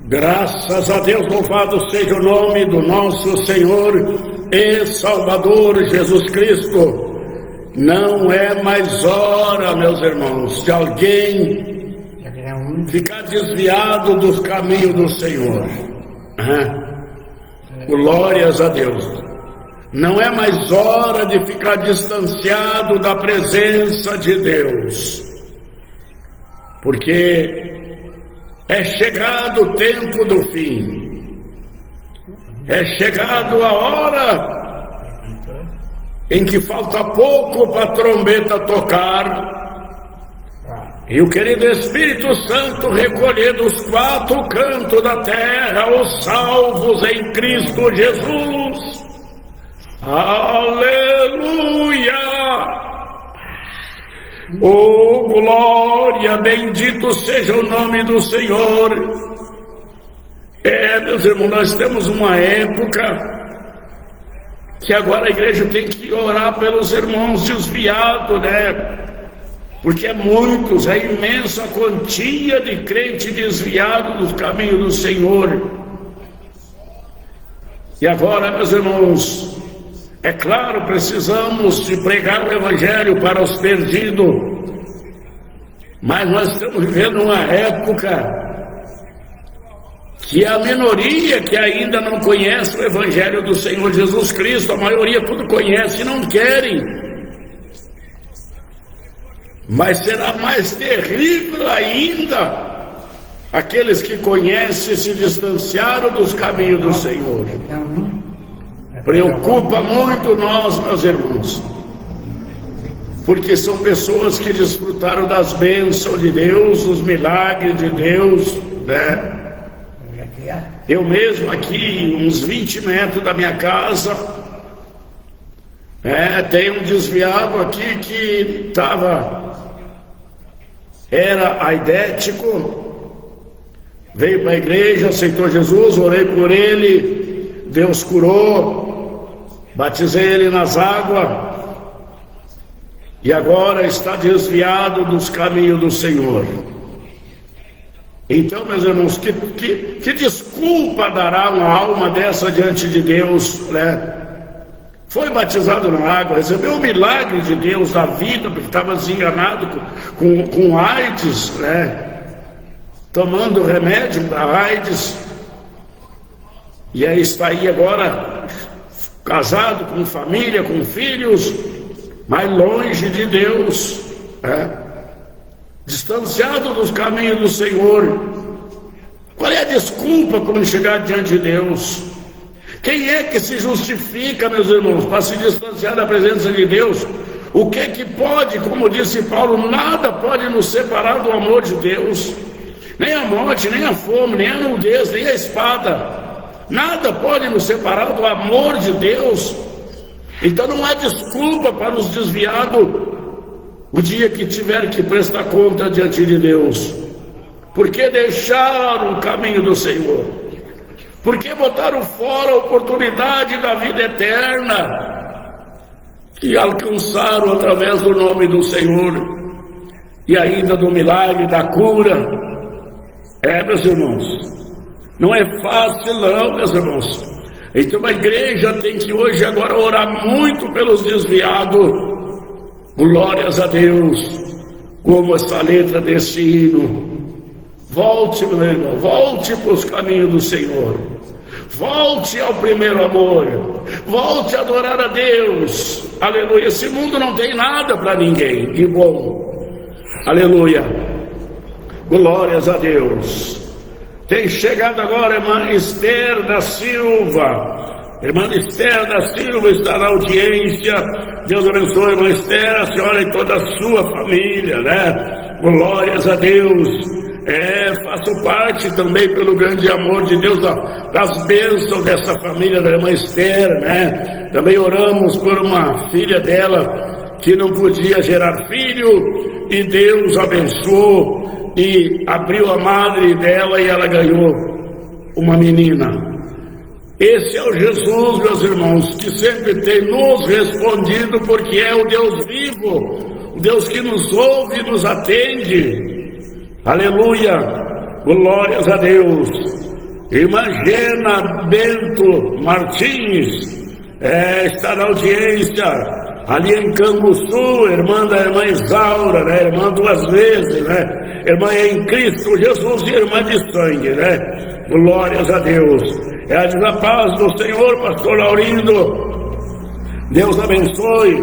Graças a Deus, louvado seja o nome do nosso Senhor e Salvador Jesus Cristo. Não é mais hora, meus irmãos, de alguém ficar desviado dos caminhos do Senhor. Glórias a Deus. Não é mais hora de ficar distanciado da presença de Deus, porque é chegado o tempo do fim, é chegado a hora em que falta pouco para a trombeta tocar e o querido Espírito Santo recolher dos quatro cantos da terra os salvos em Cristo Jesus. Aleluia! Oh, glória, bendito seja o nome do Senhor. Meus irmãos, nós temos uma época que agora a igreja tem que orar pelos irmãos desviados, né? Porque é muitos, é imensa quantia de crente desviado dos caminhos do Senhor. E agora, meus irmãos, é claro, precisamos de pregar o Evangelho para os perdidos, mas nós estamos vivendo uma época que a minoria que ainda não conhece o Evangelho do Senhor Jesus Cristo, a maioria tudo conhece e não querem. Mas será mais terrível ainda aqueles que conhecem e se distanciaram dos caminhos do Senhor. Preocupa muito nós, meus irmãos, porque são pessoas que desfrutaram das bênçãos de Deus, dos milagres de Deus, né? Eu mesmo aqui, uns 20 metros da minha casa, tem um desviado aqui que era aidético, veio para a igreja, aceitou Jesus, orei por ele, Deus curou, batizei ele nas águas, e agora está desviado dos caminhos do Senhor. Então, meus irmãos, que desculpa dará uma alma dessa diante de Deus, né? Foi batizado na água, recebeu o milagre de Deus da vida, porque estava desenganado com AIDS, né? tomando remédio para AIDS, e aí está aí agora, casado, com família, com filhos, mas longe de Deus, distanciado dos caminhos do Senhor. Qual é a desculpa quando chegar diante de Deus? Quem é que se justifica, meus irmãos, para se distanciar da presença de Deus? O que é que pode, como disse Paulo, nada pode nos separar do amor de Deus, nem a morte, nem a fome, nem a nudez, nem a espada, nada pode nos separar do amor de Deus. Então não há desculpa para nos desviar o dia que tiver que prestar conta diante de Deus. Por que deixar o caminho do Senhor? Por que botaram fora a oportunidade da vida eterna que alcançaram através do nome do Senhor e ainda do milagre da cura? Meus irmãos, não é fácil não, meus irmãos. Então a igreja tem que hoje agora orar muito pelos desviados. Glórias a Deus, como essa letra desse hino. Volte, meu irmão, volte para os caminhos do Senhor. Volte ao primeiro amor. Volte a adorar a Deus. Aleluia. Esse mundo não tem nada para ninguém de bom. Aleluia. Glórias a Deus. Tem chegado agora a irmã Esther da Silva. Irmã Esther da Silva está na audiência. Deus abençoe, irmã Esther, a senhora e toda a sua família, né? Glórias a Deus. Faço parte também, pelo grande amor de Deus, das bênçãos dessa família da irmã Esther, né? Também oramos por uma filha dela que não podia gerar filho, e Deus abençoou e abriu a madre dela e ela ganhou uma menina. Esse é o Jesus, meus irmãos, que sempre tem nos respondido, porque é o Deus vivo, o Deus que nos ouve e nos atende. Aleluia, glórias a Deus. Irmã Gena Bento Martins está na audiência ali em Canguçu, irmã da irmã Isaura, né? Irmã duas vezes, né? Irmã em Cristo Jesus e irmã de sangue, né? Glórias a Deus. A paz do Senhor, pastor Laurindo. Deus abençoe.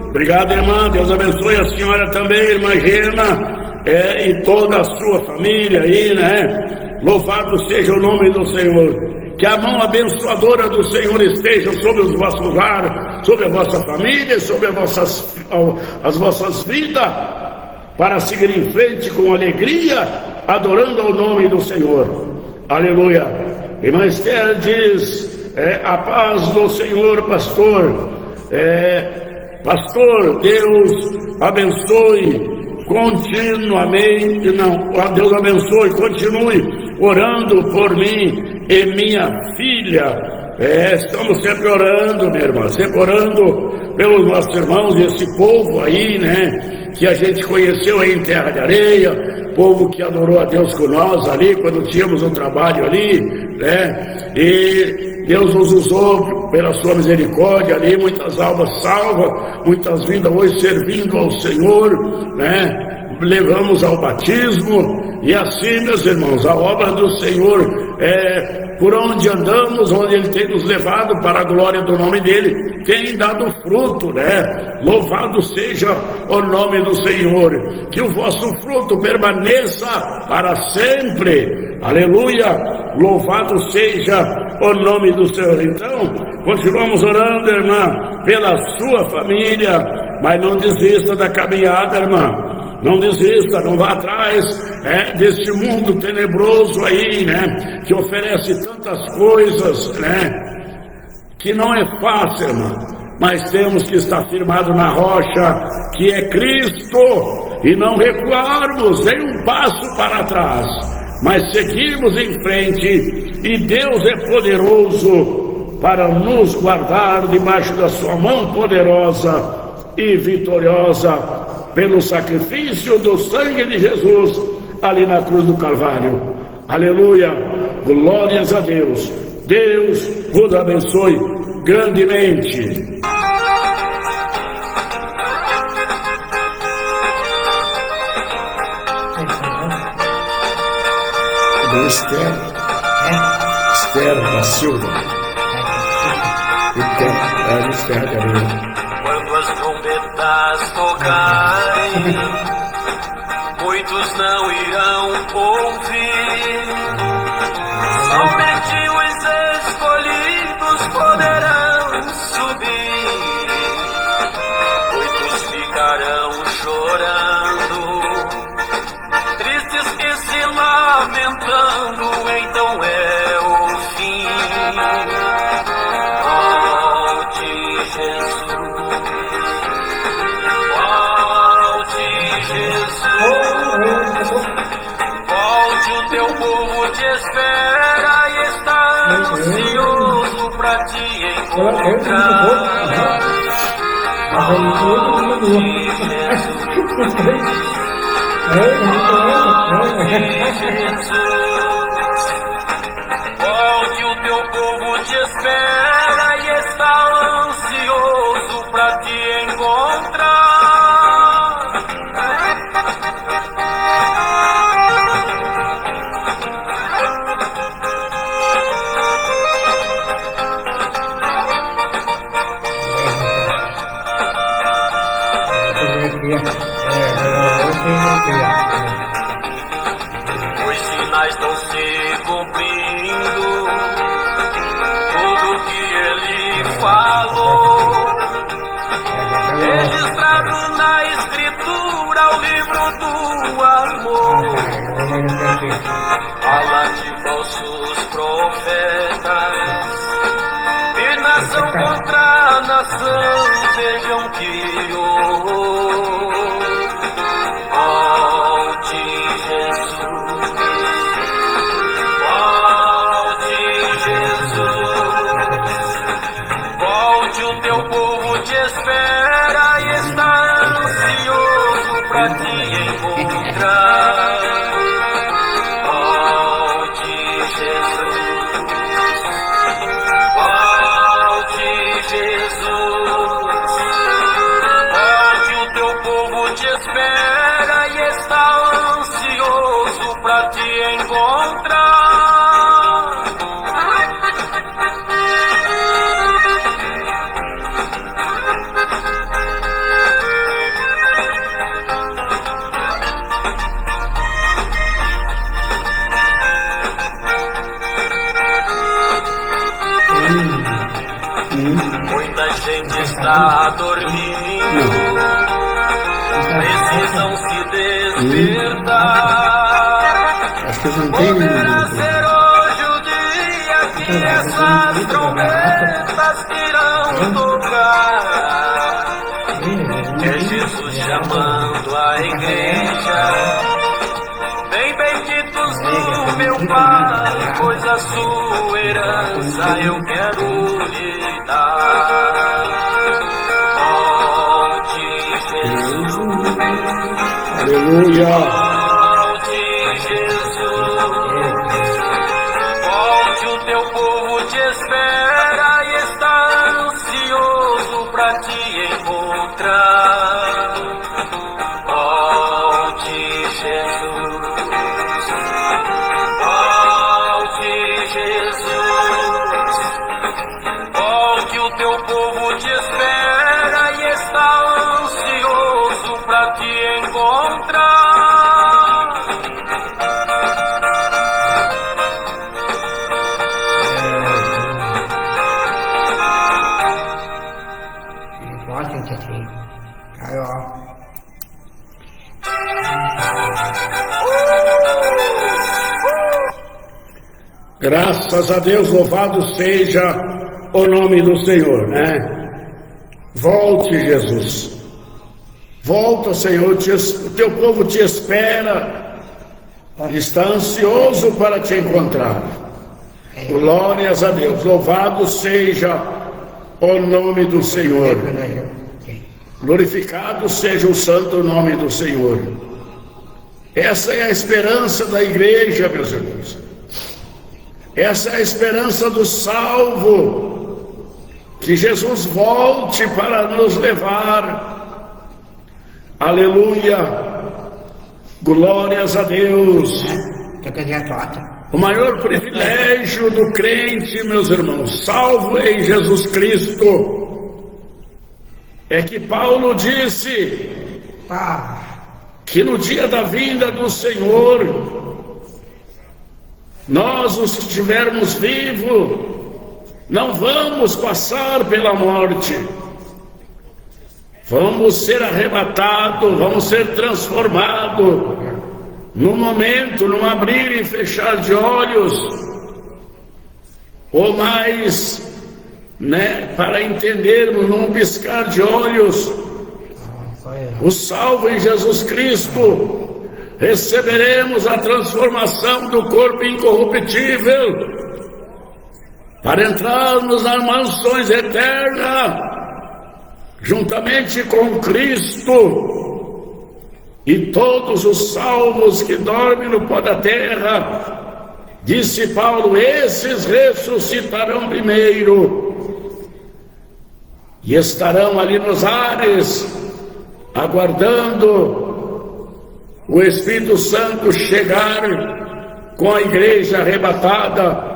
Obrigado, irmã. Deus abençoe a senhora também, irmã Gena, e toda a sua família aí, né? Louvado seja o nome do Senhor. Que a mão abençoadora do Senhor esteja sobre os vossos lares, sobre a vossa família, sobre as vossas vidas, para seguir em frente com alegria, adorando ao nome do Senhor. Aleluia. Irmã Esther diz, a paz do Senhor, pastor. Pastor, Deus abençoe continuamente, Deus abençoe, continue orando por mim e minha filha. Estamos sempre orando, minha irmã, sempre orando pelos nossos irmãos, esse povo aí, né, que a gente conheceu aí em Terra de Areia, povo que adorou a Deus com nós ali, quando tínhamos um trabalho ali, né, e Deus nos usou pela sua misericórdia ali, muitas almas salvas, muitas vidas hoje servindo ao Senhor, né? Levamos ao batismo, e assim, meus irmãos, a obra do Senhor por onde andamos, onde Ele tem nos levado para a glória do nome dEle, tem dado fruto, né? Louvado seja o nome do Senhor, que o vosso fruto permaneça para sempre, aleluia, louvado seja o nome do Senhor. Então, continuamos orando, irmã, pela sua família, mas não desista da caminhada, irmã. Não desista, não vá atrás deste mundo tenebroso aí, né? Que oferece tantas coisas, né? Que não é fácil, irmão. Mas temos que estar firmados na rocha, que é Cristo, e não recuarmos nem um passo para trás, mas seguirmos em frente, e Deus é poderoso para nos guardar debaixo da sua mão poderosa e vitoriosa, pelo sacrifício do sangue de Jesus ali na cruz do Calvário. Aleluia, glórias a Deus. Deus vos abençoe grandemente. do Esther. É? Esther da Silva. É do Esther também. Quando as trombetas tocarem, muitos não irão ouvir. Somente os escolhidos poderão subir. Muitos ficarão chorando, tristes e se lamentando. Então é o fim. Volte, Jesus. Volte, Jesus. Volte, o teu povo te espera e está ansioso pra te encontrar. Volte, Jesus. Volte, o teu povo te espera e está ansioso pra te encontrar. Os sinais estão se cumprindo, tudo que ele falou, registrado na escritura, o livro do amor. Fala de falsos profetas, e nação contra nação, vejam que horror. Volte, Jesus. Volte, Jesus. Volte, o teu povo te espera e está ansioso pra te encontrar. Volte, Jesus. Volte, Jesus. Volte, o teu povo te espera e está ansioso pra te encontrar. Muita gente está dormindo, precisam se despertar. Acho que eles não têm Poderá ser hoje o dia que essas trombetas irão tocar. É Jesus chamando a igreja. Bem benditos do meu Pai, pois a sua herança eu quero lhe dar. Volte, Jesus. Aleluia. Volte, Jesus. Volte, o teu povo te espera e está ansioso pra te encontrar. Volte, Jesus. Volte, Jesus. Volte, o teu povo te espera e está ansioso pra te encontrar. Volte, Jesus. Aí, ó. Graças a Deus, louvado seja o nome do Senhor, né? Volte, Jesus. Volta, Senhor, o teu povo te espera, está ansioso para te encontrar. Glórias a Deus, louvado seja o nome do Senhor. Glorificado seja o santo nome do Senhor. Essa é a esperança da igreja, meus irmãos. Essa é a esperança do salvo, que Jesus volte para nos levar. Aleluia, glórias a Deus. Quer dizer, O maior privilégio do crente, meus irmãos, salvo em Jesus Cristo, é que Paulo disse que no dia da vinda do Senhor, nós, os que estivermos vivos, não vamos passar pela morte, vamos ser arrebatados, vamos ser transformados, num momento, num abrir e fechar de olhos, ou mais, para entendermos, num piscar de olhos, o salvo em Jesus Cristo, receberemos a transformação do corpo incorruptível, para entrarmos nas mansões eternas, juntamente com Cristo. E todos os salvos que dormem no pó da terra, disse Paulo, esses ressuscitarão primeiro e estarão ali nos ares, aguardando o Espírito Santo chegar com a igreja arrebatada,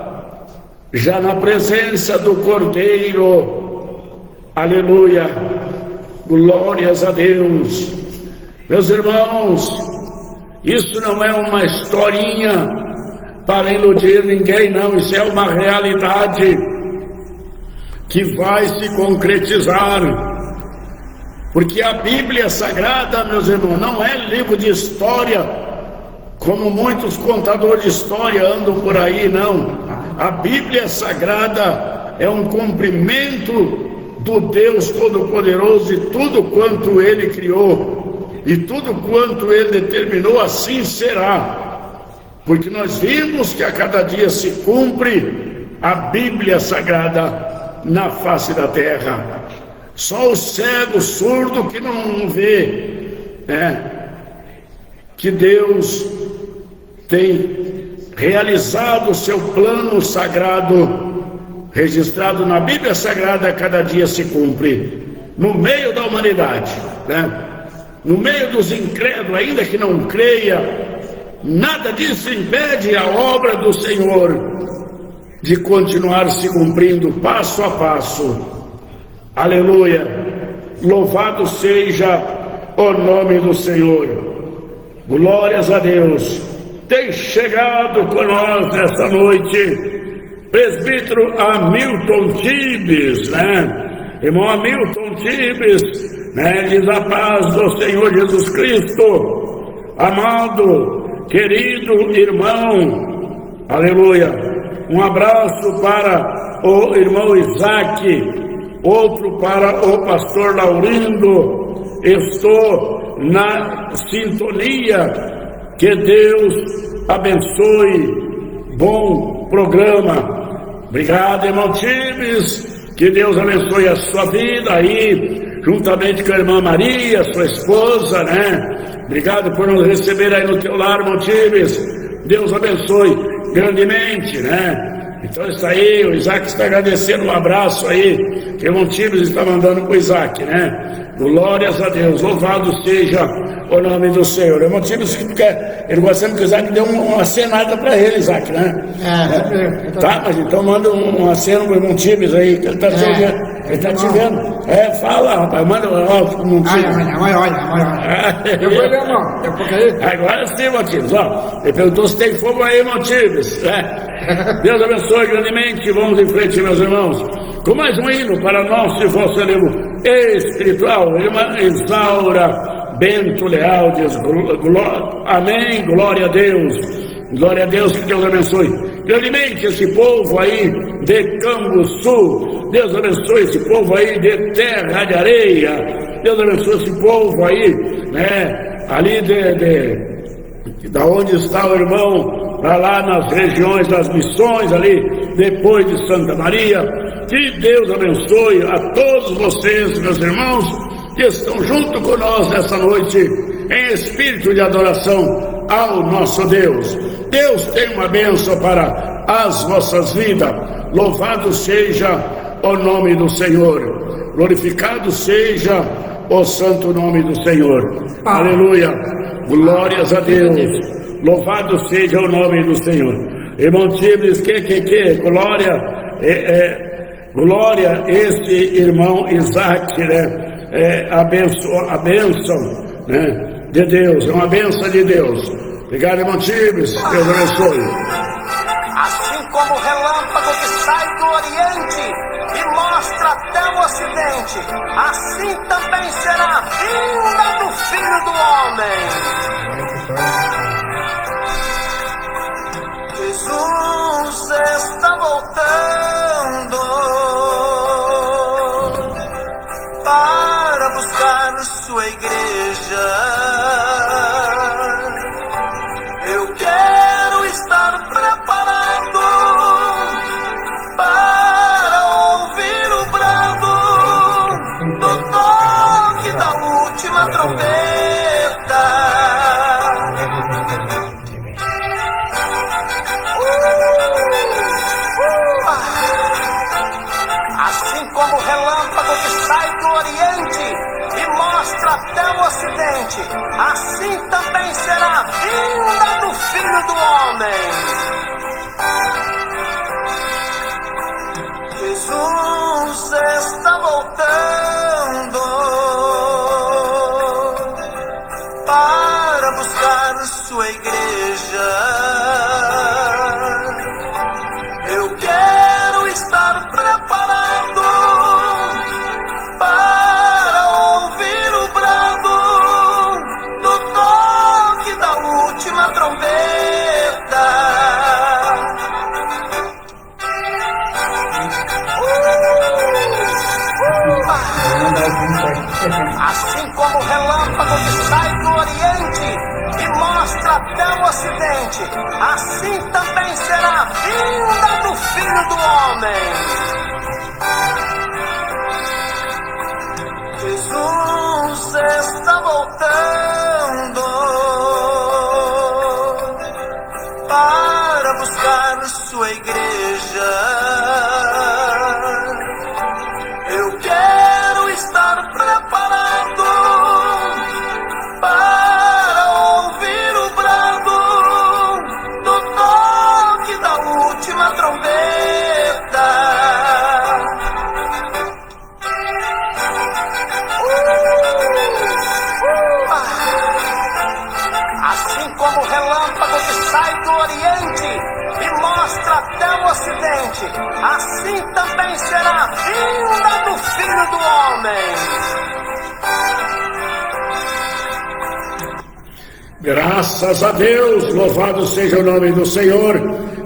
já na presença do Cordeiro. Aleluia, glórias a Deus. Meus irmãos, isso não é uma historinha para iludir ninguém, não. Isso é uma realidade que vai se concretizar, porque a Bíblia Sagrada, meus irmãos, não é livro de história, como muitos contadores de história andam por aí, não. A Bíblia Sagrada é um cumprimento do Deus Todo-Poderoso, e tudo quanto Ele criou e tudo quanto Ele determinou, assim será, porque nós vimos que a cada dia se cumpre a Bíblia Sagrada na face da terra. Só o cego, surdo que não vê, que Deus tem realizado o seu plano sagrado, registrado na Bíblia Sagrada, a cada dia se cumpre, no meio da humanidade, no meio dos incrédulos, ainda que não creia, nada disso impede a obra do Senhor de continuar se cumprindo passo a passo. Aleluia, louvado seja o nome do Senhor, glórias a Deus. Tem chegado com nós nesta noite presbítero Hamilton Tibes, irmão Hamilton Tibes, diz a paz do Senhor Jesus Cristo. Amado, querido irmão, aleluia, um abraço para o irmão Isaac, outro para o pastor Laurindo. Estou na sintonia. Que Deus abençoe. Bom programa. Obrigado, irmão Tibes. Que Deus abençoe a sua vida aí, juntamente com a irmã Maria, sua esposa, Obrigado por nos receber aí no teu lar, irmão Tibes. Deus abençoe grandemente, Então está aí, o Isaac está agradecendo, um abraço aí, que o irmão Tibes está mandando para o Isaac, Glórias a Deus, louvado seja o nome do Senhor. O irmão Tibes, ele gostando que o Isaac deu uma cenada para ele, Isaac, Tá, mas então manda uma cena para o irmão Tibes aí, que ele está te vendo. Ele está te vendo. Fala, rapaz, manda o irmão Tibes. Agora sim, irmão Tibes, ele perguntou se tem fogo aí, irmão Tibes. Deus abençoe grandemente. Vamos em frente, meus irmãos, com mais um hino para nosso e vosso ânimo espiritual. Irmã Isaura Bento Leal diz: amém, glória a Deus. Glória a Deus, que Deus abençoe grandemente esse povo aí de Cambuçu. Deus abençoe esse povo aí de Terra de Areia. Deus abençoe esse povo aí, ali da onde está o irmão, para lá nas regiões das missões, ali depois de Santa Maria. Que Deus abençoe a todos vocês, meus irmãos, que estão junto com nós nessa noite, em espírito de adoração ao nosso Deus. Deus tem uma bênção para as vossas vidas. Louvado seja o nome do Senhor, glorificado seja o santo nome do Senhor. Aleluia, glórias a Deus, louvado seja o nome do Senhor. Irmão Tibes, glória, glória, este irmão Isaac, né? A bênção, né? De Deus, é uma bênção de Deus. Obrigado, irmão Tibes, Deus abençoe. Assim como o relâmpago que sai do Oriente e mostra até o Ocidente, assim também será a vinda do Filho do Homem. Jesus está voltando para buscar sua igreja. Eu quero estar preparado para ouvir o brado do toque da última trombeta. Assim como o relâmpago que sai do Oriente e mostra até o Ocidente, assim também será a vinda do Filho do Homem. Jesus está voltando para buscar sua igreja. Eu quero estar preparado para ouvir o brado do toque da última trombeta. Assim como o relâmpago que sai do Oriente e mostra até o Ocidente, assim também será a vinda do Filho do Homem. Jesus está voltando para buscar sua igreja. Eu quero estar preparado para ouvir o brado do toque da última trombeta. Assim como o relâmpago que sai do Oriente e mostra até o Ocidente, assim também será a vinda do Filho do Homem. Graças a Deus, louvado seja o nome do Senhor.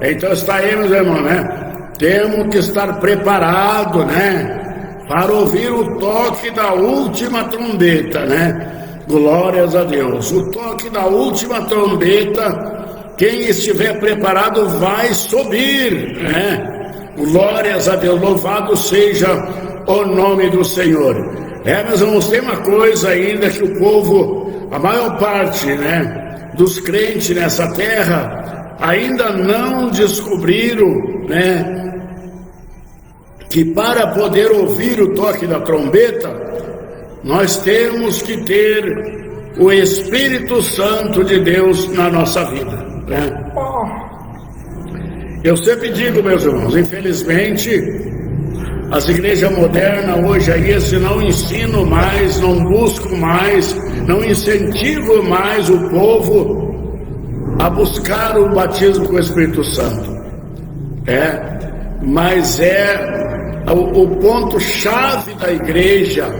Então está aí, meus irmãos, né? Temos que estar preparados, né? Para ouvir o toque da última trombeta, né? Glórias a Deus. O toque da última trombeta, quem estiver preparado vai subir, né? Glórias a Deus, louvado seja o nome do Senhor. Meus irmãos, tem uma coisa ainda que o povo, a maior parte, né, dos crentes nessa terra, ainda não descobriram, né, que para poder ouvir o toque da trombeta, nós temos que ter o Espírito Santo de Deus na nossa vida, né? Eu sempre digo, meus irmãos, infelizmente, as igrejas modernas hoje aí, se não ensinam mais, não buscam mais, não incentivam mais o povo a buscar o batismo com o Espírito Santo. Mas o ponto-chave da igreja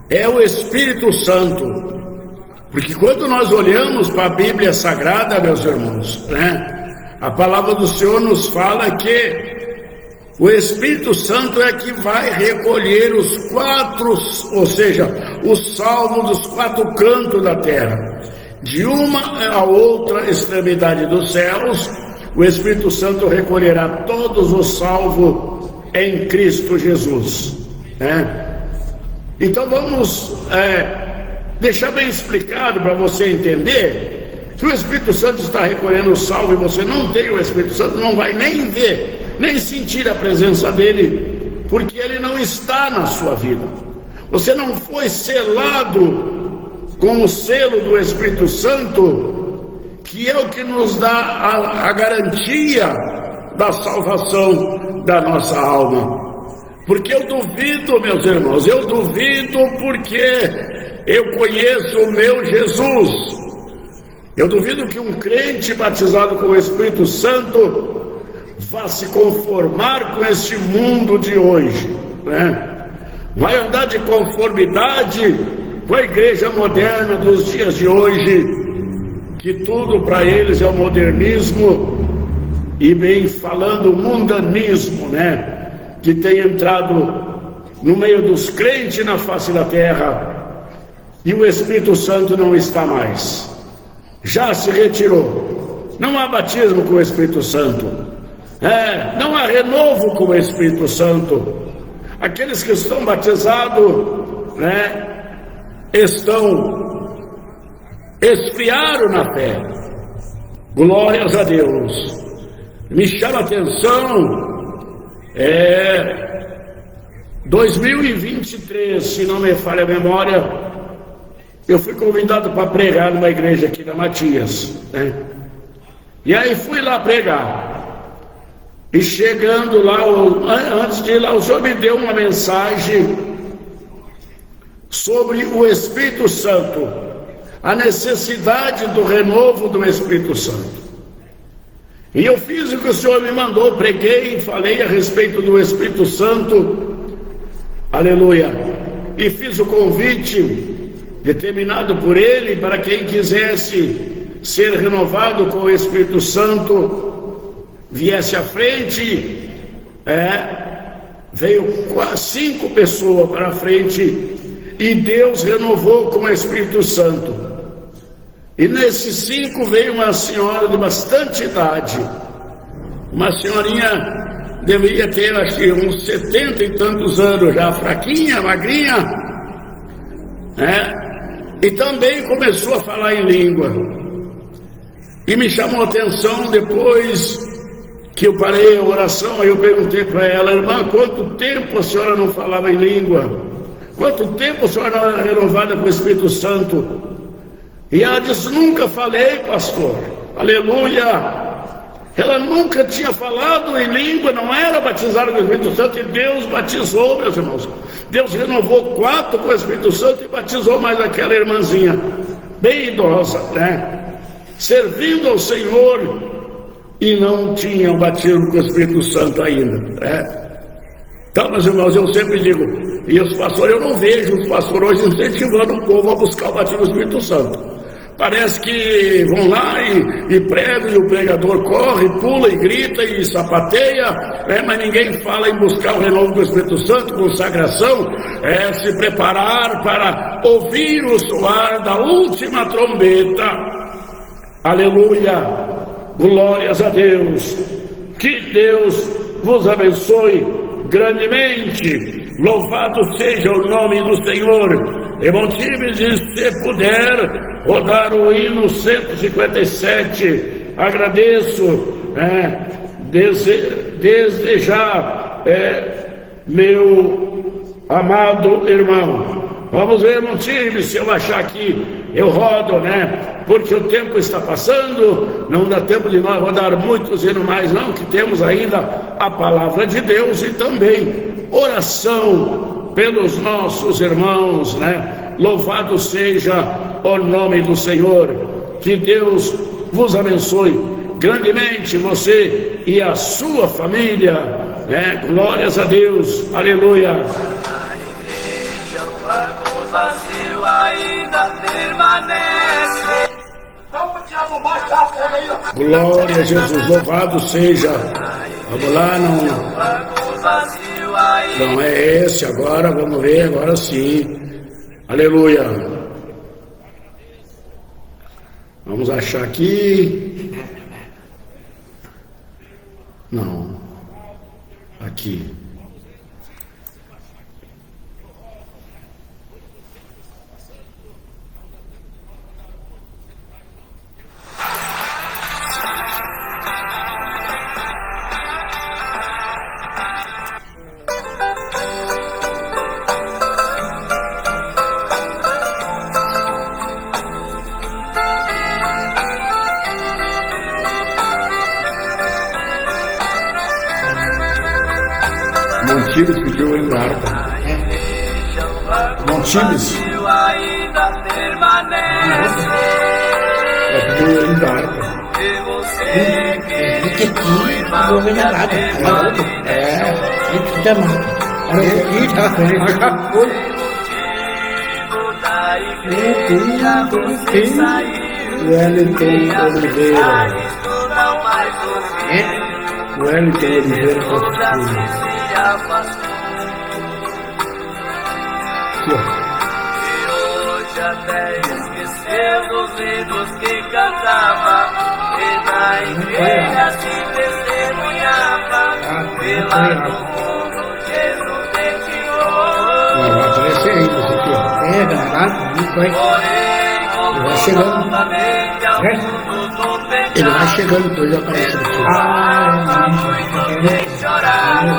é o Espírito Santo, porque quando nós olhamos para a Bíblia Sagrada, meus irmãos, né, a palavra do Senhor nos fala que o Espírito Santo é que vai recolher os quatro, ou seja, os salmos dos quatro cantos da terra, de uma a outra extremidade dos céus. O Espírito Santo recolherá todos os salvos em Cristo Jesus, né? Então vamos deixar bem explicado para você entender. Se o Espírito Santo está recolhendo o salvo e você não tem o Espírito Santo, não vai nem ver, nem sentir a presença dele, porque ele não está na sua vida. Você não foi selado com o selo do Espírito Santo, que é o que nos dá a garantia da salvação da nossa alma. Porque eu duvido, meus irmãos, eu duvido porque eu conheço o meu Jesus. Eu duvido que um crente batizado com o Espírito Santo vá se conformar com este mundo de hoje, né? Vai andar de conformidade com a igreja moderna dos dias de hoje, que tudo para eles é o modernismo e, bem falando, o mundanismo, né? Que tem entrado no meio dos crentes na face da terra, e o Espírito Santo não está mais, já se retirou. Não há batismo com o Espírito Santo, não há renovo com o Espírito Santo. Aqueles que estão batizados, né, esfriaram na fé. Glórias a Deus. Me chama a atenção 2023, se não me falha a memória, eu fui convidado para pregar numa igreja aqui da Matias, né? E aí fui lá pregar. E chegando lá, antes de ir lá, o Senhor me deu uma mensagem sobre o Espírito Santo, a necessidade do renovo do Espírito Santo. E eu fiz o que o Senhor me mandou, preguei e falei a respeito do Espírito Santo, aleluia, e fiz o convite determinado por Ele para quem quisesse ser renovado com o Espírito Santo, viesse à frente. Veio 5 pessoas para a frente e Deus renovou com o Espírito Santo. E nesses 5 veio uma senhora de bastante idade, uma senhorinha, deveria ter acho que uns 70 e tantos anos já, fraquinha, magrinha, e também começou a falar em língua. E me chamou a atenção depois que eu parei a oração, aí eu perguntei para ela: irmã, quanto tempo a senhora não falava em língua? Quanto tempo a senhora não era renovada com o Espírito Santo? E ela disse: nunca falei, pastor. Aleluia! Ela nunca tinha falado em língua, não era batizada com o Espírito Santo, e Deus batizou, meus irmãos. Deus renovou 4 com o Espírito Santo e batizou mais aquela irmãzinha, bem idosa, né? Servindo ao Senhor, e não tinha o batismo com o Espírito Santo ainda, né? Então, meus irmãos, eu sempre digo, e os pastores, eu não vejo os pastores hoje incentivando o povo a buscar o batismo do Espírito Santo. Parece que vão lá e pregam, e o pregador corre, pula e grita e sapateia, mas ninguém fala em buscar o renovo do Espírito Santo, consagração, se preparar para ouvir o soar da última trombeta. Aleluia! Glórias a Deus! Que Deus vos abençoe grandemente. Louvado seja o nome do Senhor. E motive-se, se puder, rodar o hino 157. Agradeço, desde já, meu amado irmão. Vamos ver, motive, se eu achar aqui, eu rodo, né? Porque o tempo está passando, não dá tempo de nós rodar muitos hinos mais, não, que temos ainda a palavra de Deus e também oração pelos nossos irmãos, né? Louvado seja o nome do Senhor. Que Deus vos abençoe grandemente, você e a sua família, né? Glórias a Deus, aleluia. O vazio ainda permanece. Glória a Jesus, louvado seja. Vamos lá, não é esse agora, vamos ver, agora sim. Aleluia. Vamos achar aqui. Não. Aqui. Montibes pediu o hino da harpa. Montibes ainda permanece. vai pedir o hino da harpa. E você Fica aqui, não vou ver nada. É. Fica aqui, mano. Olha aqui, tá? Oi. da igreja você saiu. Wellington Oliveira. Não mais ouvir. Wellington Oliveira. Se afastou. Aqui, ó. E hoje até esqueceu dos hinos que cantava. E na igreja se testemunhava. Pela do mundo Jesus deixou. Vai aparecer aí, você aqui, ó. Porém, Vai chegando. novamente ao mundo do pecado. Ele vai chegando, depois aparece aqui. Muito chorado.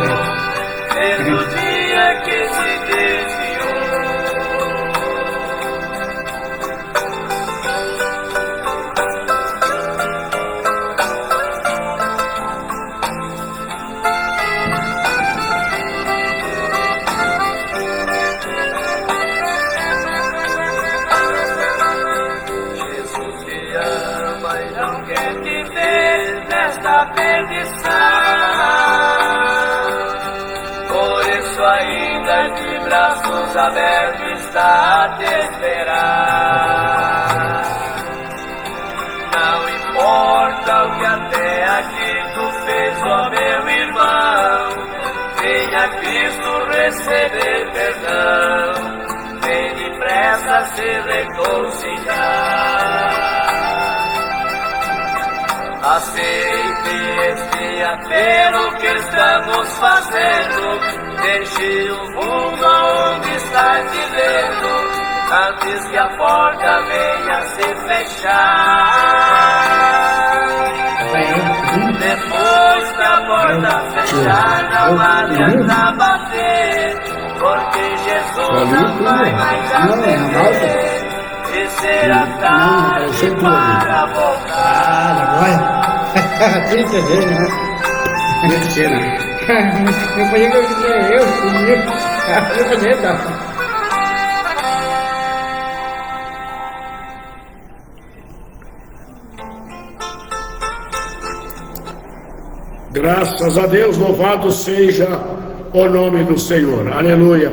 Desde o dia que se desviou. Jesus te ama e não quer te ver nesta perdição. Por isso ainda de braços abertos está a te esperar. Não importa o que até aqui tu fez, ó meu irmão. Venha Cristo receber perdão. Vem depressa se reconciliar. Aceite este apelo que estamos fazendo. Deixe o mundo onde está vivendo, antes que a porta venha se fechar. Depois que a porta fechar, não adianta bater, porque Jesus não vai mais atender. E será tarde para voltar. Agora. Tem que entender, né? Mentira. Eu falei que eu comigo. Eu falei, não. Graças a Deus, louvado seja o nome do Senhor. Aleluia.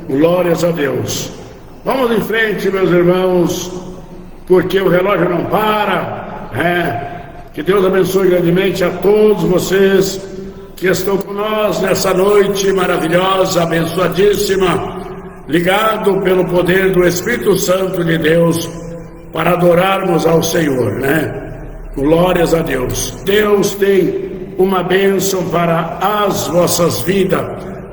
Glórias a Deus. Vamos em frente, meus irmãos, porque o relógio não para, né? Que Deus abençoe grandemente a todos vocês que estão com nós nessa noite maravilhosa, abençoadíssima, ligado pelo poder do Espírito Santo de Deus para adorarmos ao Senhor, né? Glórias a Deus. Deus tem uma bênção para as vossas vidas.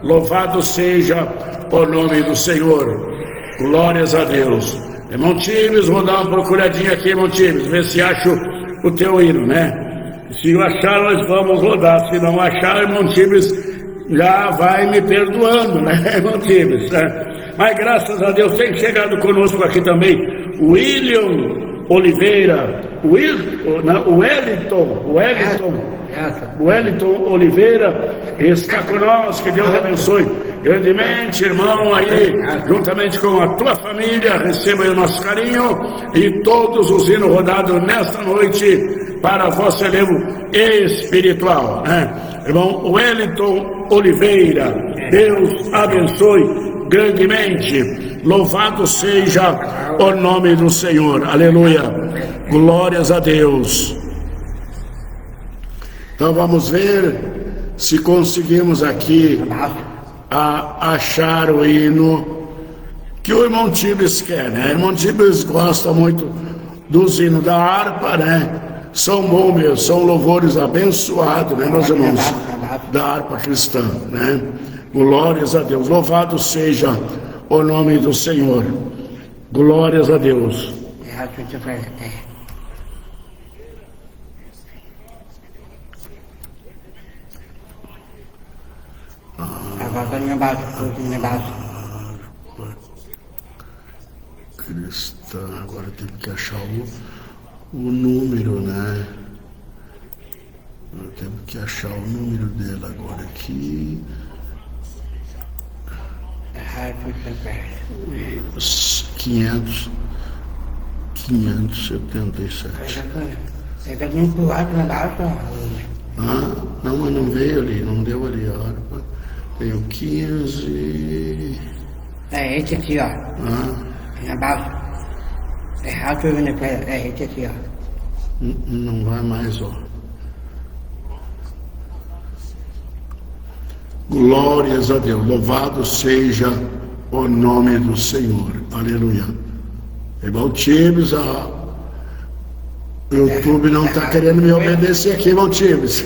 Louvado seja o nome do Senhor. Glórias a Deus. Irmão Times, vou dar uma procuradinha aqui, irmão Times, ver se acho o teu hino, né? Se eu achar, nós vamos rodar. Se não achar, irmão Times já vai me perdoando, né, irmão Times? Né? Mas graças a Deus tem chegado conosco aqui também William Oliveira, Wellington Oliveira está conosco, que Deus abençoe grandemente, irmão, aí, juntamente com a tua família, receba aí o nosso carinho e todos os hinos rodados nesta noite para vosso elevo espiritual, né? Irmão Wellington Oliveira, Deus abençoe grandemente, louvado seja o nome do Senhor, aleluia, glórias a Deus. Então vamos ver se conseguimos aqui achar o hino que o irmão Tibes quer, né? O irmão Tibes gosta muito dos hinos da harpa, né? São bons mesmo, são louvores abençoados, né, meus irmãos? Da harpa cristã, né? Glórias a Deus, louvado seja o nome do Senhor, glórias a Deus. Cristã, agora tem que achar o número, né? Temos que achar o número dele agora aqui. Ai, puxa, pera. 577. Você tá muito pro lado, na baixa. Ah, não, mas não veio ali, não deu ali a hora. Veio 15. É esse aqui, ó. Ah, Na baixa. Errado, eu vendo é esse aqui, ó. não vai mais, ó. Glórias a Deus, louvado seja o nome do Senhor, aleluia. Irmão Tibes, o YouTube não está querendo me obedecer aqui, irmão Tibes.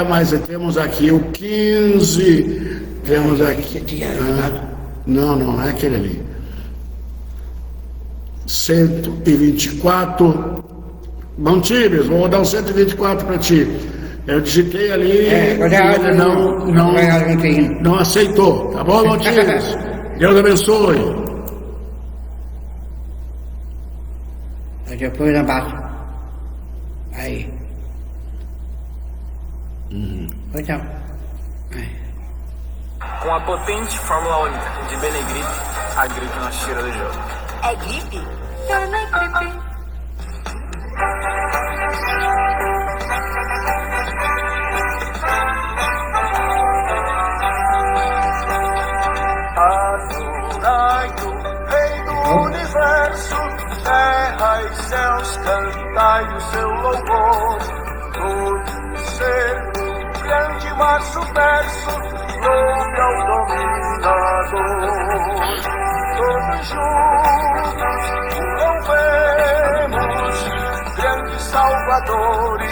Mas temos aqui o 15, temos aqui. Não é aquele ali. 124. Irmão Tibes, vou dar um 124 para ti. Eu digitei ali, ele não aceitou, tá bom, irmão Tibes? Deus abençoe. Depois na baixa. Aí. Pois não. Com a potente fórmula única de Benegripe, a gripe nos tira do jogo. É gripe? Benegripe. Adorai-o, Rei do Universo, terra e céus, cantai o seu louvor. Todo ser do grande mar submerso, louve ao dominador. Todos juntos o louvemos, grande Salvador e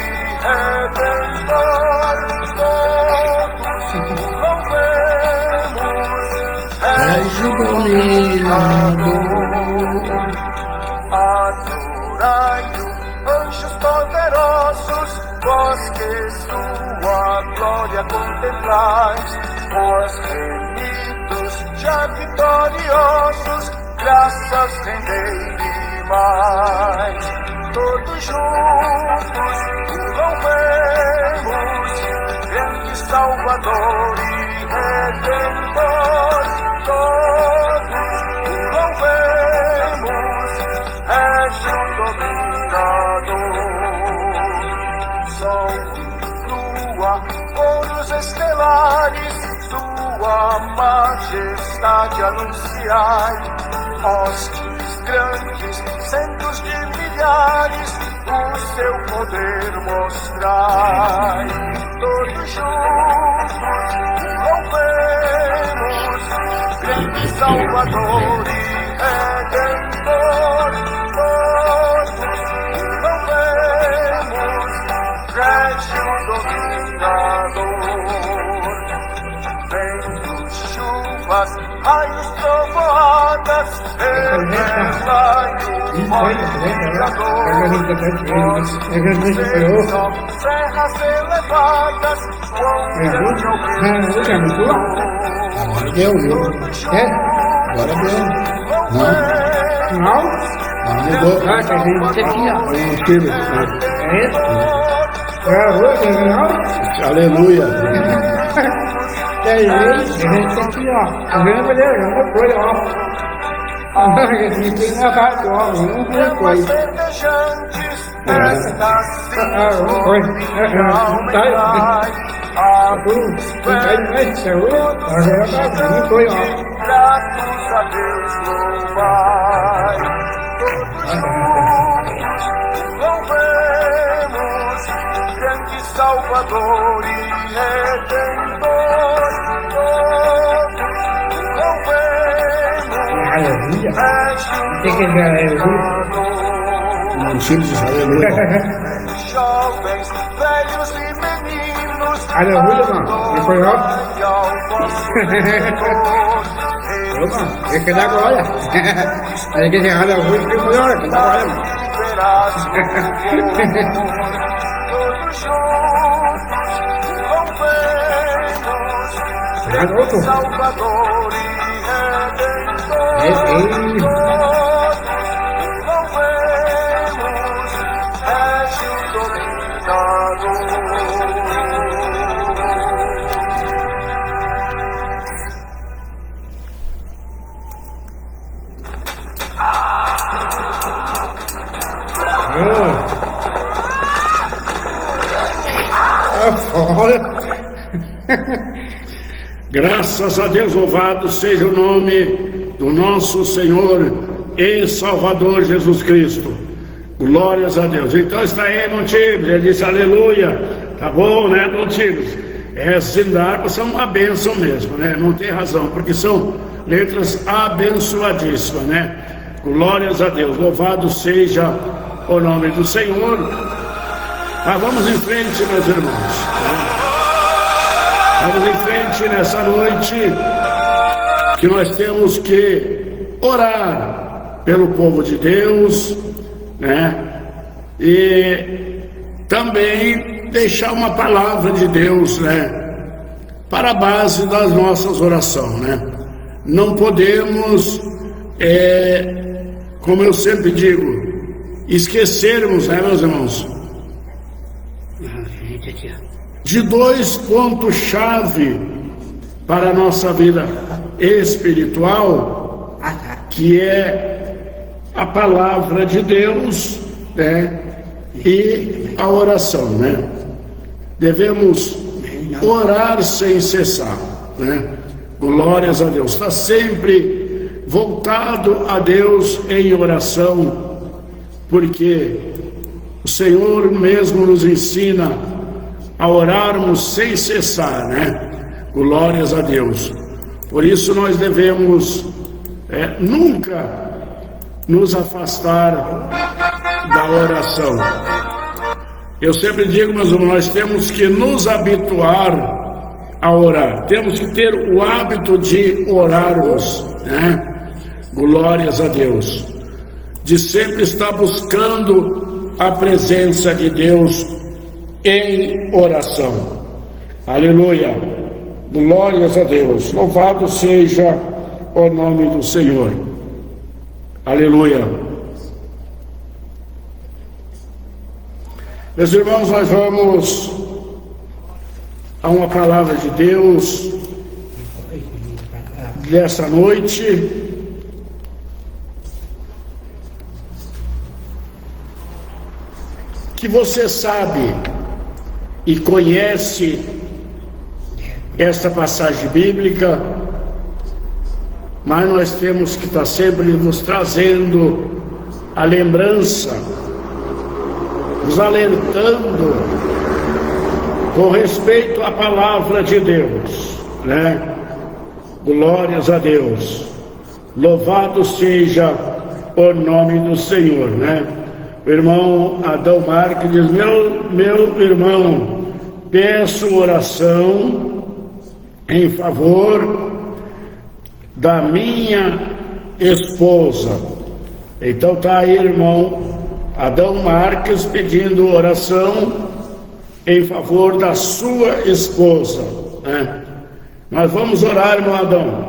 Redentor. Todos o louvemos, És o dominador. Adorai-o, anjos poderosos, vós que sua glória contemplais, vós remidos, já vitoriosos, graças rendei demais. Todos juntos o louvemos, grande Salvador e Redentor. Todos o louvemos, és o dominador. Sol, lua, ouros estelares, tua majestade anunciai. Hostes grandes, centos de milhares, o seu poder mostrai. Todos juntos o louvemos, grande Salvador e Redentor. Todos o louvemos, régio dominador. Ventos, chuvas, raios, trovoadas, revelai o vosso Criador. Serras elevadas, Agora deu, viu? É? Agora deu. Não? Mudou. Ah, que a gente aqui, ó. Irmão Tibes, É isso? É a rua, não? aleluia. É isso, a gente aqui, ó. Tá vendo, beleza? Não foi, ó. A gente tem na parte, ó. Não foi coisa. Graças a Deus louvai. Todos louvemos, grande Salvador e Redentor. Todos louvemos, Tem que ver, Irmão Tibes, aleluia. jovens, velhos e meninos. Aleluia, mano. E foi, ó. Opa, tem que dar glória. Tem que chegar na rua e tem glória, que dá glória, mano. Todos juntos louvemos, Salvador e Redentor. Todos louvemos, és o dominador. fora. Graças a Deus, louvado seja o nome do nosso Senhor e Salvador Jesus Cristo. Glórias a Deus. Então está aí, irmão Tibes, ele disse aleluia. Tá bom, né, irmão Tibes? Essas sindáculas são uma bênção mesmo, né? Não tem razão, porque são letras abençoadíssimas, né? Glórias a Deus. Louvado seja o nome do Senhor. Mas vamos em frente, meus irmãos. Vamos em frente nessa noite, que nós temos que orar pelo povo de Deus, né? E também deixar uma palavra de Deus, né? Para a base das nossas orações, né? Não podemos, como eu sempre digo, esquecermos, né, meus irmãos, de 2 pontos-chave para a nossa vida espiritual, que é a palavra de Deus, né, e a oração, né? Devemos orar sem cessar, né? Glórias a Deus. Está sempre voltado a Deus em oração, porque o Senhor mesmo nos ensina a orarmos sem cessar, né? Glórias a Deus. Por isso nós devemos nunca nos afastar da oração. Eu sempre digo, meus irmãos, nós temos que nos habituar a orar. Temos que ter o hábito de orarmos, né? Glórias a Deus. De sempre estar buscando a presença de Deus em oração. Aleluia. Glórias a Deus. Louvado seja o nome do Senhor. Aleluia. Meus irmãos, nós vamos a uma palavra de Deus dessa noite. Que você sabe e conhece esta passagem bíblica, mas nós temos que estar sempre nos trazendo a lembrança, nos alertando com respeito à palavra de Deus, né? Glórias a Deus. Louvado seja o nome do Senhor, né? O irmão Adão Marques diz: meu irmão, peço oração em favor da minha esposa. Então tá aí, irmão Adão Marques, pedindo oração em favor da sua esposa, né? Nós vamos orar, irmão Adão.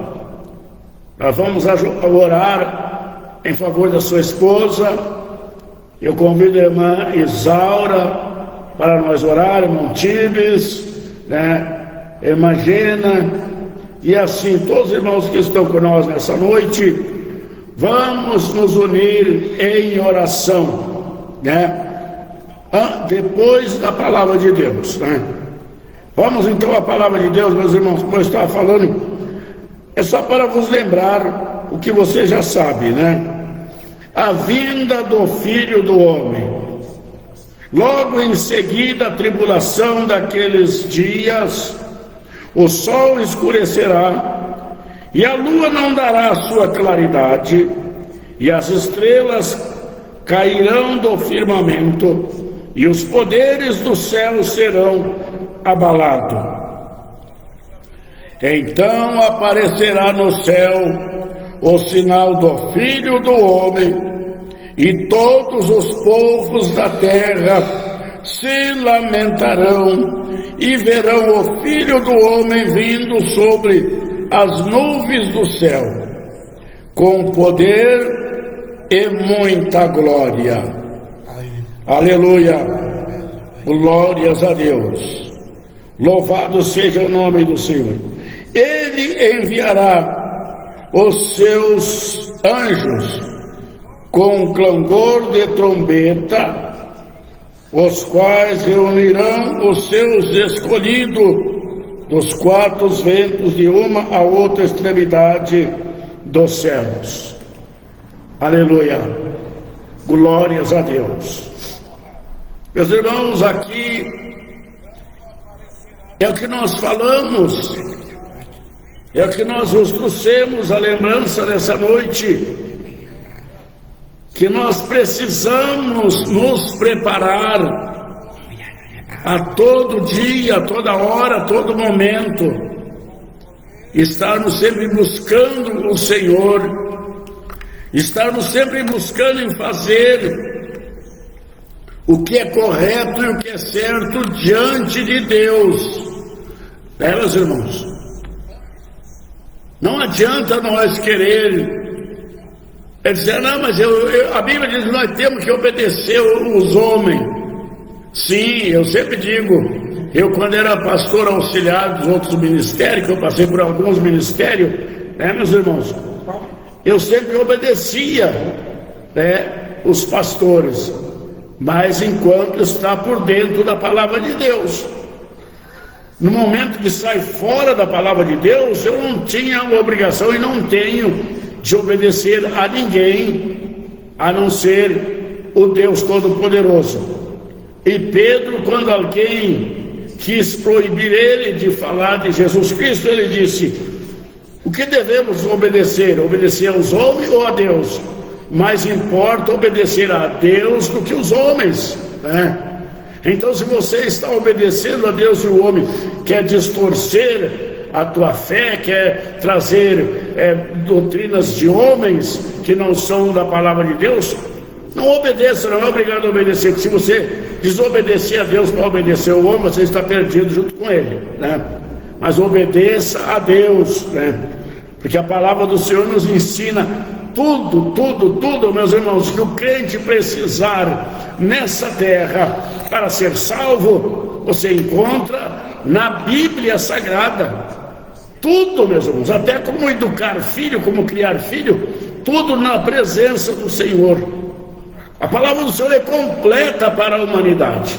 Nós vamos orar em favor da sua esposa. Eu convido a irmã Isaura para nós orar, irmão Tibes, né? Irmã Gena, e assim todos os irmãos que estão conosco nessa noite. Vamos nos unir em oração, né? Depois da palavra de Deus, né? Vamos então à palavra de Deus, meus irmãos. Como eu estava falando, é só para vos lembrar o que você já sabe, né? A vinda do Filho do Homem, logo em seguida a tribulação daqueles dias, o sol escurecerá e a lua não dará a sua claridade, e as estrelas cairão do firmamento, e os poderes do céu serão abalados. Então aparecerá no céu o sinal do Filho do Homem, e todos os povos da terra se lamentarão e verão o Filho do Homem vindo sobre as nuvens do céu, com poder e muita glória. Aleluia. Glórias a Deus. Louvado seja o nome do Senhor. Ele enviará os seus anjos com clangor de trombeta, os quais reunirão os seus escolhidos dos quatro ventos de uma a outra extremidade dos céus. Aleluia, glórias a Deus. Meus irmãos, aqui é o que nós falamos, é o que nós nos trouxemos a lembrança dessa noite, que nós precisamos nos preparar a todo dia, a toda hora, a todo momento, estarmos sempre buscando o Senhor, estarmos sempre buscando em fazer o que é correto e o que é certo diante de Deus. Meus irmãos, não adianta nós querer dizer, não, mas a Bíblia diz que nós temos que obedecer os homens. Sim, eu sempre digo, eu quando era pastor auxiliar dos outros ministérios, que eu passei por alguns ministérios, meus irmãos, eu sempre obedecia os pastores, mas enquanto está por dentro da palavra de Deus. No momento que sai fora da palavra de Deus, eu não tinha a obrigação e não tenho de obedecer a ninguém, a não ser o Deus Todo-Poderoso. E Pedro, quando alguém quis proibir ele de falar de Jesus Cristo, ele disse: o que devemos obedecer? Obedecer aos homens ou a Deus? Mais importa obedecer a Deus do que os homens, né? Então, se você está obedecendo a Deus e o homem quer distorcer a tua fé, quer trazer doutrinas de homens que não são da palavra de Deus, não obedeça, não é obrigado a obedecer. Se você desobedecer a Deus para obedecer ao homem, você está perdido junto com ele, né? Mas obedeça a Deus, né? Porque a palavra do Senhor nos ensina tudo, meus irmãos, que o crente precisar nessa terra para ser salvo, você encontra na Bíblia Sagrada. Tudo, meus irmãos, até como educar filho, como criar filho, tudo na presença do Senhor. A palavra do Senhor é completa para a humanidade,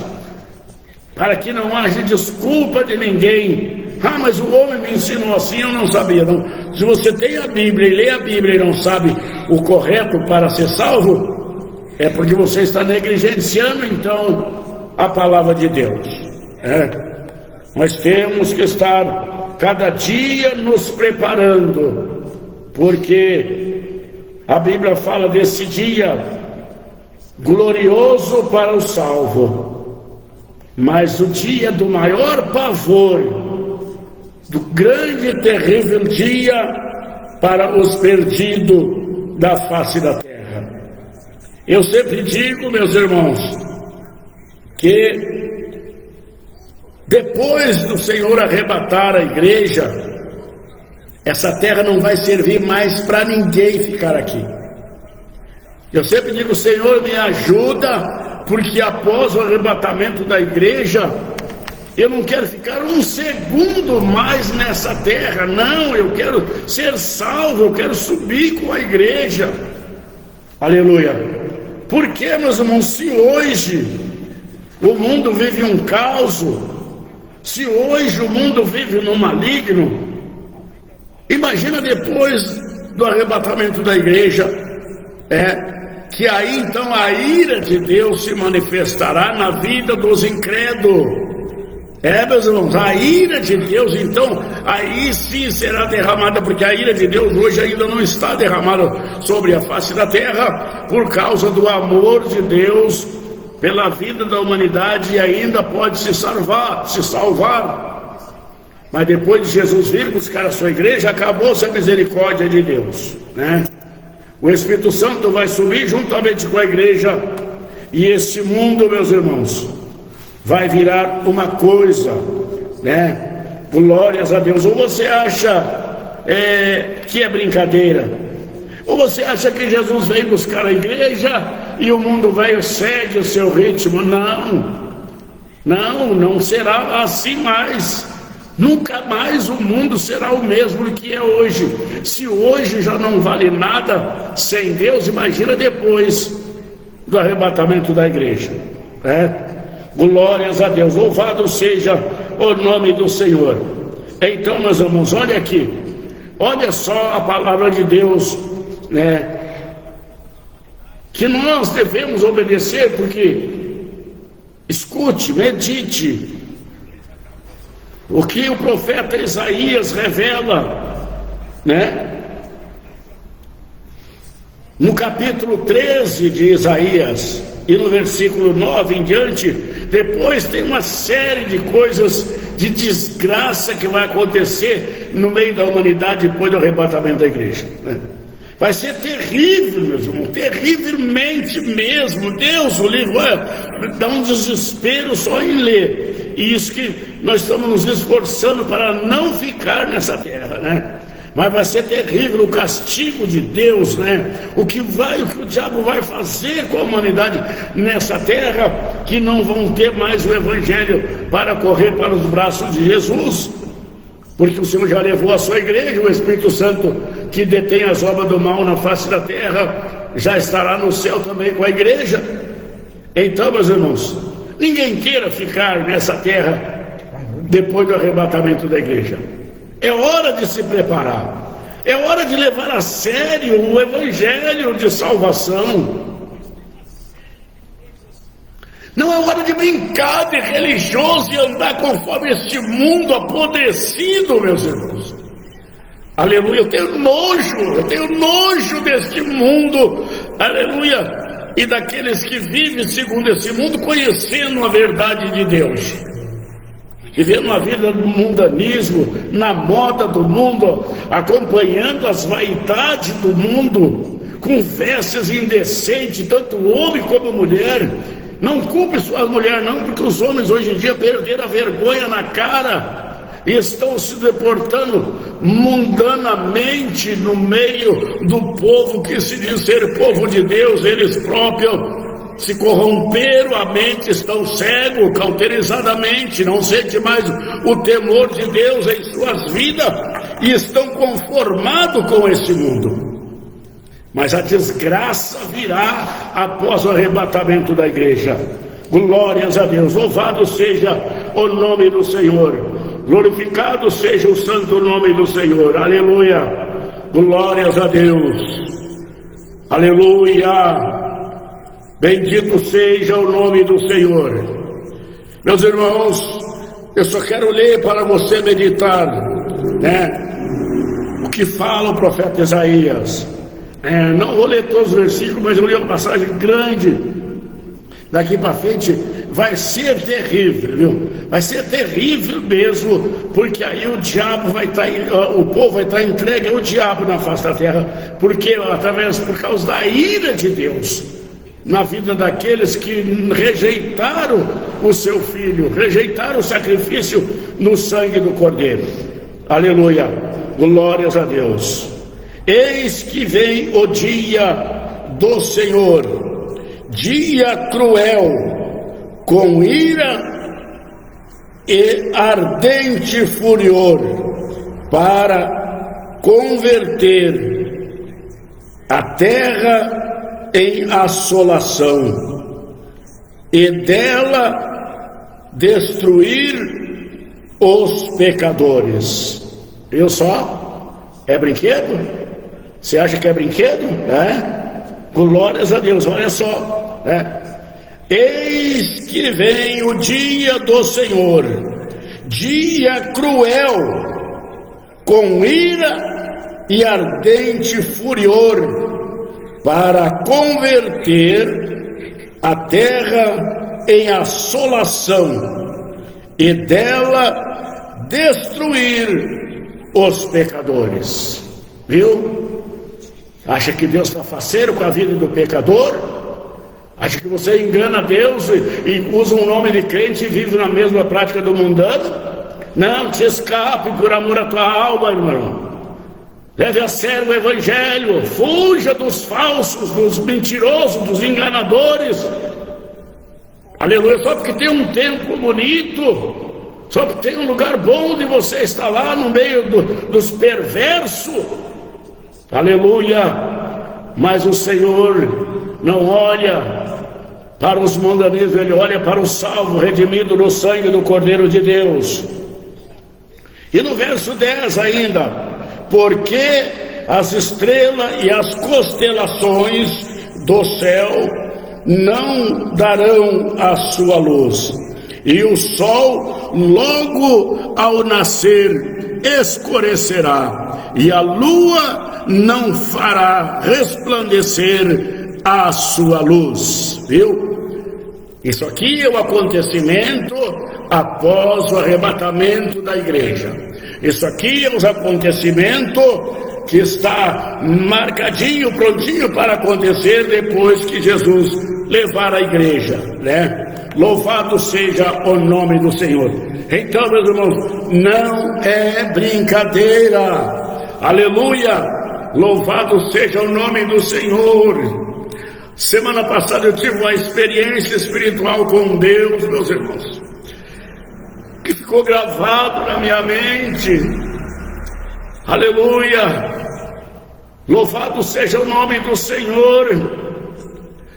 para que não haja desculpa de ninguém. Ah, mas o homem me ensinou assim, eu não sabia. Não. Se você tem a Bíblia e lê a Bíblia e não sabe o correto para ser salvo, é porque você está negligenciando então a palavra de Deus. Nós temos que estar cada dia nos preparando, porque a Bíblia fala desse dia glorioso para o salvo, mas o dia do maior pavor, do grande e terrível dia para os perdidos da face da terra. Eu sempre digo, meus irmãos, que depois do Senhor arrebatar a igreja, essa terra não vai servir mais para ninguém ficar aqui. Eu sempre digo, Senhor, me ajuda, porque após o arrebatamento da igreja, eu não quero ficar um segundo mais nessa terra, não, eu quero ser salvo, eu quero subir com a igreja. Aleluia. Por que, meus irmãos, se hoje o mundo vive um caos, se hoje o mundo vive no maligno, imagina depois do arrebatamento da igreja, que aí então a ira de Deus se manifestará na vida dos incrédulos. Meus irmãos, a ira de Deus, então, aí sim será derramada, porque a ira de Deus hoje ainda não está derramada sobre a face da terra, por causa do amor de Deus pela vida da humanidade, e ainda pode se salvar. Mas depois de Jesus vir buscar a sua igreja, acabou-se a misericórdia de Deus, né? O Espírito Santo vai subir juntamente com a igreja, e esse mundo, meus irmãos, vai virar uma coisa, né? Glórias a Deus. Ou você acha que é brincadeira? Ou você acha que Jesus veio buscar a igreja e o mundo velho segue o seu ritmo? Não será assim mais. Nunca mais o mundo será o mesmo que é hoje. Se hoje já não vale nada sem Deus, imagina depois do arrebatamento da igreja, né? Glórias a Deus, louvado seja o nome do Senhor. Então, meus irmãos, olha aqui, olha só a palavra de Deus, né? Que nós devemos obedecer, porque, escute, medite, o que o profeta Isaías revela, né? No capítulo 13 de Isaías, e no versículo 9 em diante, depois tem uma série de coisas de desgraça que vai acontecer no meio da humanidade depois do arrebatamento da igreja, né? Vai ser terrível, meus irmãos, terrivelmente mesmo. Deus, o livro dá um desespero só em ler. E isso que nós estamos nos esforçando para não ficar nessa terra, né? Mas vai ser terrível o castigo de Deus, né? O que o diabo vai fazer com a humanidade nessa terra, que não vão ter mais o evangelho para correr para os braços de Jesus, porque o Senhor já levou a sua igreja, o Espírito Santo que detém as obras do mal na face da terra, já estará no céu também com a igreja. Então, meus irmãos, ninguém queira ficar nessa terra depois do arrebatamento da igreja. É hora de se preparar, é hora de levar a sério o evangelho de salvação. Não é hora de brincar de religioso e andar conforme este mundo apodrecido, meus irmãos. Aleluia, eu tenho nojo deste mundo, aleluia, e daqueles que vivem segundo esse mundo, conhecendo a verdade de Deus, vivendo a vida do mundanismo, na moda do mundo, acompanhando as vaidades do mundo, com vestes indecentes, tanto homem como mulher. Não culpe sua mulher não, porque os homens hoje em dia perderam a vergonha na cara e estão se deportando mundanamente no meio do povo que se diz ser povo de Deus. Eles próprios se corromperam a mente, estão cegos, cauterizadamente, não sentem mais o temor de Deus em suas vidas e estão conformados com esse mundo. Mas a desgraça virá após o arrebatamento da igreja. Glórias a Deus, louvado seja o nome do Senhor, glorificado seja o santo nome do Senhor, aleluia, glórias a Deus, aleluia, bendito seja o nome do Senhor. Meus irmãos, eu só quero ler para você meditar, né, o que fala o profeta Isaías. Não vou ler todos os versículos, mas eu li uma passagem grande. Daqui para frente vai ser terrível, viu? Vai ser terrível mesmo, porque aí o diabo vai estar, o povo vai estar entregue ao diabo na face da terra, porque por causa da ira de Deus na vida daqueles que rejeitaram o seu filho, rejeitaram o sacrifício no sangue do Cordeiro. Aleluia, glórias a Deus. Eis que vem o dia do Senhor, dia cruel, com ira e ardente furor, para converter a terra em assolação e dela destruir os pecadores. Viu só? É brinquedo? Você acha que é brinquedo? Glórias a Deus, olha só, eis que vem o dia do Senhor, dia cruel, com ira e ardente furor, para converter a terra em assolação e dela destruir os pecadores. Viu? Acha que Deus está faceiro com a vida do pecador? Acha que você engana Deus e usa um nome de crente e vive na mesma prática do mundano? Não, te escape por amor à tua alma, irmão. Leve a sério o evangelho, fuja dos falsos, dos mentirosos, dos enganadores. Aleluia, só porque tem um templo bonito, só porque tem um lugar bom de você estar lá no meio dos perversos. Aleluia, mas o Senhor não olha Para os mundanos ele olha para o salvo redimido no sangue do Cordeiro de Deus. E no verso 10 ainda, porque as estrelas e as constelações do céu não darão a sua luz, e o sol logo ao nascer escurecerá, e a lua não fará resplandecer a sua luz. Viu? Isso aqui é o acontecimento após o arrebatamento da igreja. Isso aqui é os acontecimentos que está marcadinho, prontinho para acontecer depois que Jesus levar a igreja, né? Louvado seja o nome do Senhor. Então, meus irmãos, não é brincadeira. Aleluia! Louvado seja o nome do Senhor. Semana passada eu tive uma experiência espiritual com Deus, meus irmãos, que ficou gravado na minha mente. Aleluia! Louvado seja o nome do Senhor,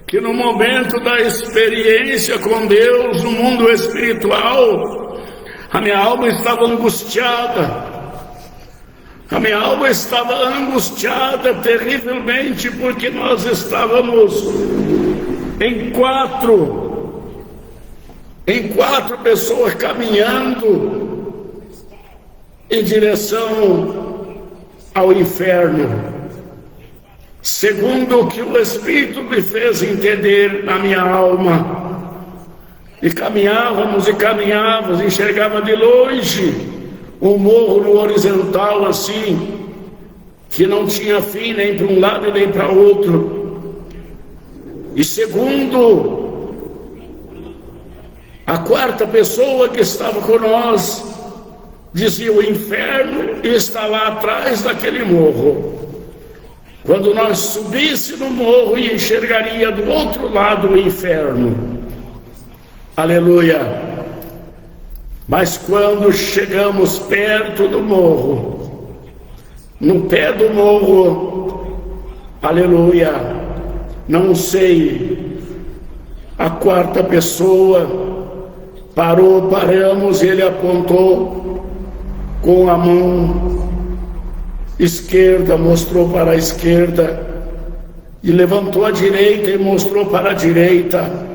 que no momento da experiência com Deus, no mundo espiritual, a minha alma estava angustiada. A minha alma estava angustiada terrivelmente, porque nós estávamos em quatro pessoas caminhando em direção ao inferno, segundo o que o Espírito me fez entender na minha alma. E caminhávamos, enxergava de longe um morro no horizontal assim, que não tinha fim nem para um lado e nem para outro. E segundo a quarta pessoa que estava com nós, dizia: o inferno está lá atrás daquele morro. Quando nós subisse no morro e enxergaria do outro lado o inferno. Aleluia! Mas quando chegamos perto do morro, no pé do morro, aleluia, não sei, a quarta pessoa paramos, ele apontou com a mão esquerda, mostrou para a esquerda, e levantou a direita e mostrou para a direita.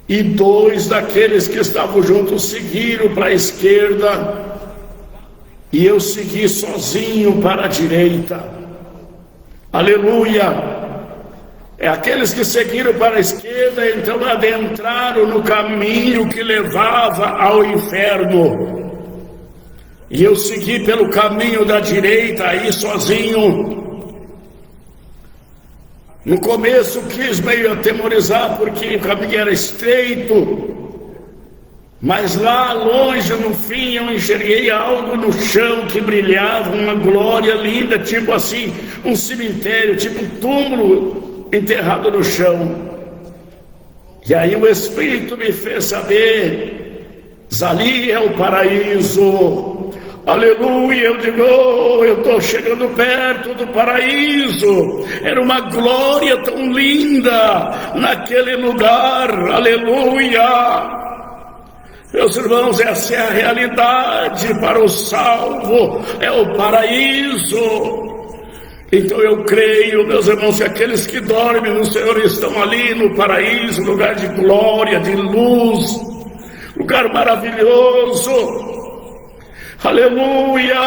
E dois daqueles que estavam juntos seguiram para a esquerda, e eu segui sozinho para a direita. Aleluia! É aqueles que seguiram para a esquerda, então adentraram no caminho que levava ao inferno. E eu segui pelo caminho da direita, aí sozinho. No começo quis meio atemorizar, porque o caminho era estreito, mas lá longe, no fim, eu enxerguei algo no chão que brilhava, uma glória linda, tipo assim, um cemitério, tipo um túmulo enterrado no chão. E aí o Espírito me fez saber: ali é o paraíso. Aleluia! Eu digo: eu estou chegando perto do paraíso. Era uma glória tão linda naquele lugar. Aleluia! Meus irmãos, essa é a realidade para o salvo, é o paraíso. Então eu creio, meus irmãos, que aqueles que dormem no Senhor estão ali no paraíso, lugar de glória, de luz, lugar maravilhoso. Aleluia!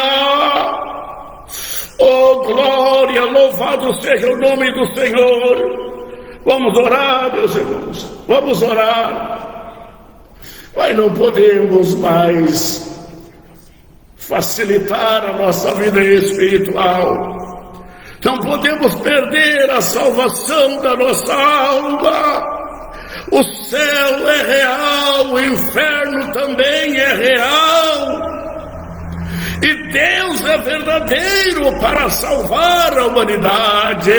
Oh glória, louvado seja o nome do Senhor. Vamos orar, meus irmãos, vamos orar. Mas não podemos mais facilitar a nossa vida espiritual. Não podemos perder a salvação da nossa alma. O céu é real, o inferno também é real. E Deus é verdadeiro para salvar a humanidade.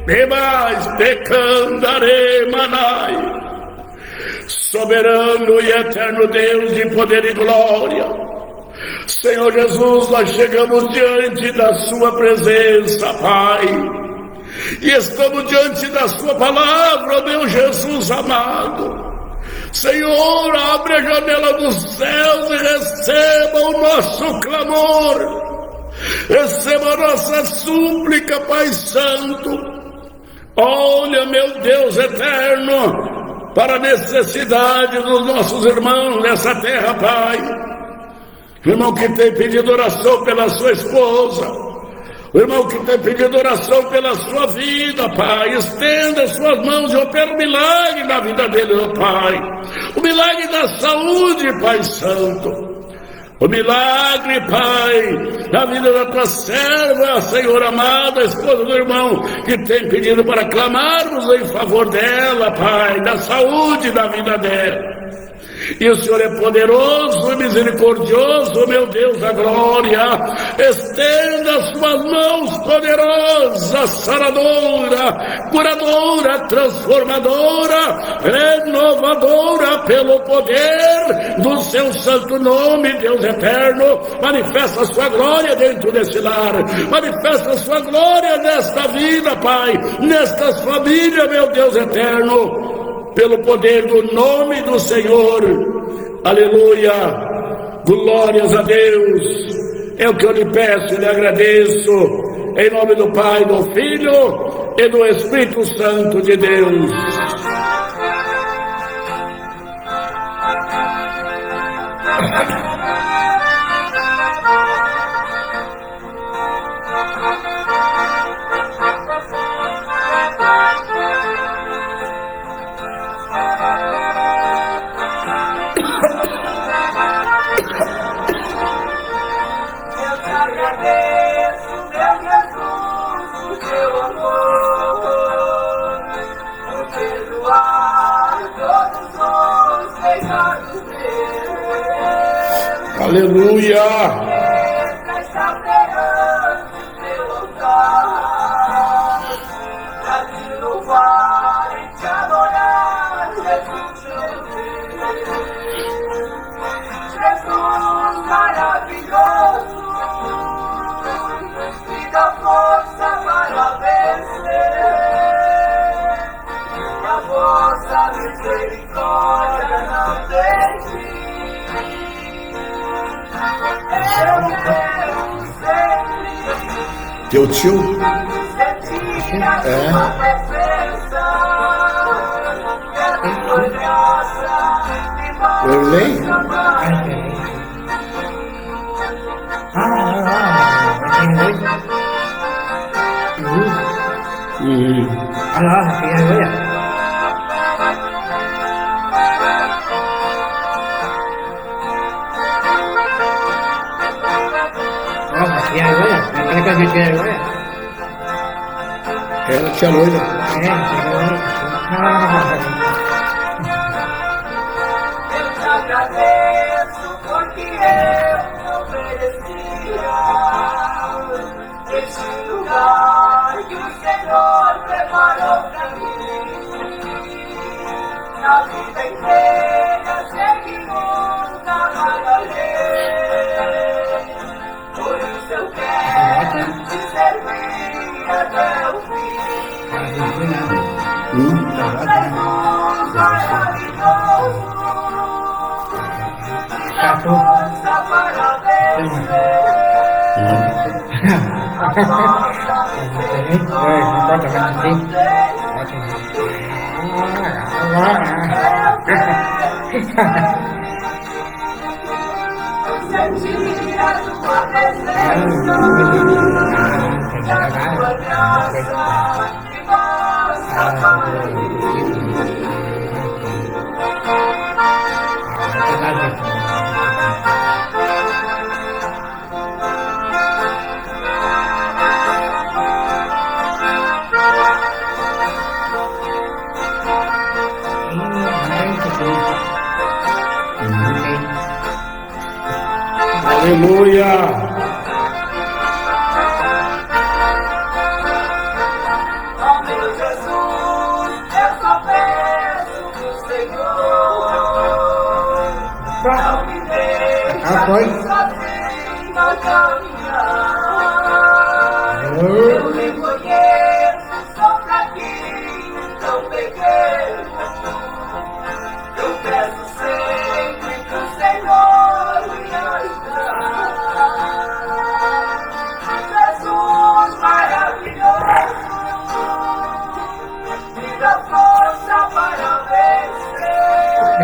Demais decandare manai. Soberano e eterno Deus de poder e glória, Senhor Jesus, nós chegamos diante da sua presença, Pai. E estamos diante da sua palavra, meu Jesus amado. Senhor, abre a janela dos céus e receba o nosso clamor. Receba a nossa súplica, Pai Santo. Olha, meu Deus eterno, para a necessidade dos nossos irmãos nessa terra, Pai. O irmão que tem pedido oração pela sua esposa, o irmão que tem pedido oração pela sua vida, Pai, estenda suas mãos e opera um milagre na vida dele, ó Pai. O milagre da saúde, Pai Santo. O milagre, Pai, na vida da tua serva, Senhor amado, a esposa do irmão, que tem pedido para clamarmos em favor dela, Pai, da saúde da vida dela. E o Senhor é poderoso e misericordioso, meu Deus da glória. Estenda suas mãos poderosas, saradora, curadora, transformadora, renovadora, pelo poder do seu santo nome, Deus eterno. Manifesta a sua glória dentro desse lar, manifesta a sua glória nesta vida, Pai, nestas famílias, meu Deus eterno, pelo poder do nome do Senhor. Aleluia, glórias a Deus. É o que eu lhe peço e lhe agradeço, em nome do Pai, do Filho e do Espírito Santo de Deus. Aleluia! Jesus maravilhoso, me dá força para vencer. A vossa misericórdia não deixe. Teu tio? Verlei? Ela tinha loira. Eu te agradeço porque eu não merecia esse lugar que o Senhor preparou pra mim. Na vida inteira sei que nunca batalhei, por isso eu quero te servir até o fim. Jesus maravilhoso, a força para vencer. A nossa misericórdia sentir a tua presença, a tua graça e vossa paz. Aleluia! Oh meu Jesus, eu só peço do Senhor, não me deixa sozinho a caminhar. Eu reconheço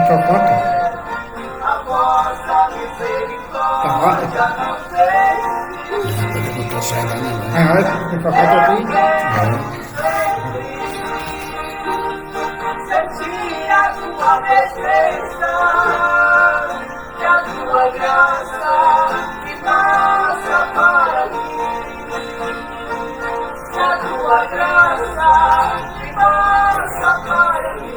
foto. A vossa misericórdia não sei. Pode botar essa lá, não. Essa foto aqui. Senti a tua presença e a tua graça que passa para mim. A tua graça que passa para mim.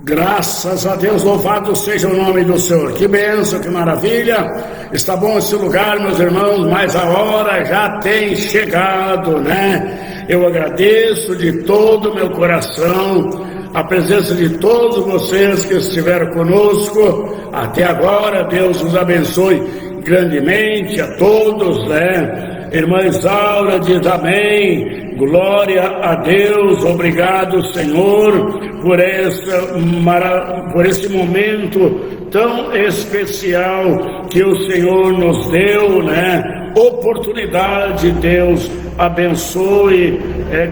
Graças a Deus, louvado seja o nome do Senhor. Que bênção, que maravilha. Está bom esse lugar, meus irmãos, mas a hora já tem chegado, né? Eu agradeço de todo o meu coração a presença de todos vocês que estiveram conosco até agora. Deus os abençoe grandemente a todos, né? Irmã Isaura diz amém, glória a Deus, obrigado Senhor por esse momento tão especial que o Senhor nos deu, né? Oportunidade. Deus abençoe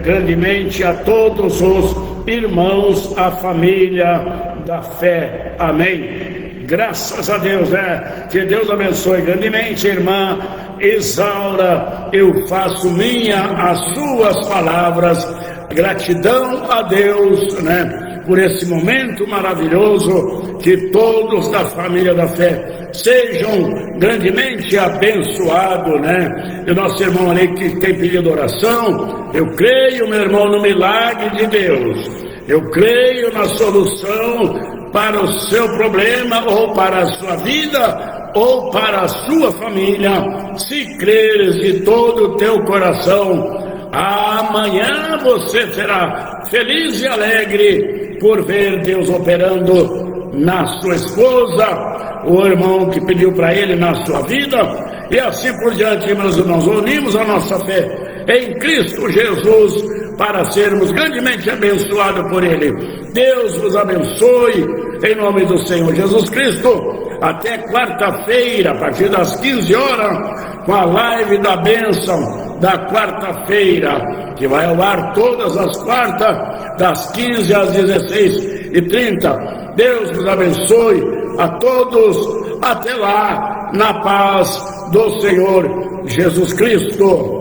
grandemente a todos os irmãos, a família da fé, amém. Graças a Deus, né? Que Deus abençoe grandemente, irmã Isaura. Eu faço minha as suas palavras. Gratidão a Deus, né? Por esse momento maravilhoso. Que todos da família da fé sejam grandemente abençoados, né? E o nosso irmão ali que tem pedido oração, eu creio, meu irmão, no milagre de Deus. Eu creio na solução para o seu problema, ou para a sua vida, ou para a sua família. Se creres de todo o teu coração, amanhã você será feliz e alegre por ver Deus operando na sua esposa, o irmão que pediu para ele na sua vida, e assim por diante. Meus irmãos, unimos a nossa fé em Cristo Jesus para sermos grandemente abençoados por Ele. Deus vos abençoe em nome do Senhor Jesus Cristo. Até quarta-feira, a partir das 15 horas, com a live da bênção da quarta-feira, que vai ao ar todas as quartas, das 15 às 16h30. Deus vos abençoe a todos. Até lá, na paz do Senhor Jesus Cristo.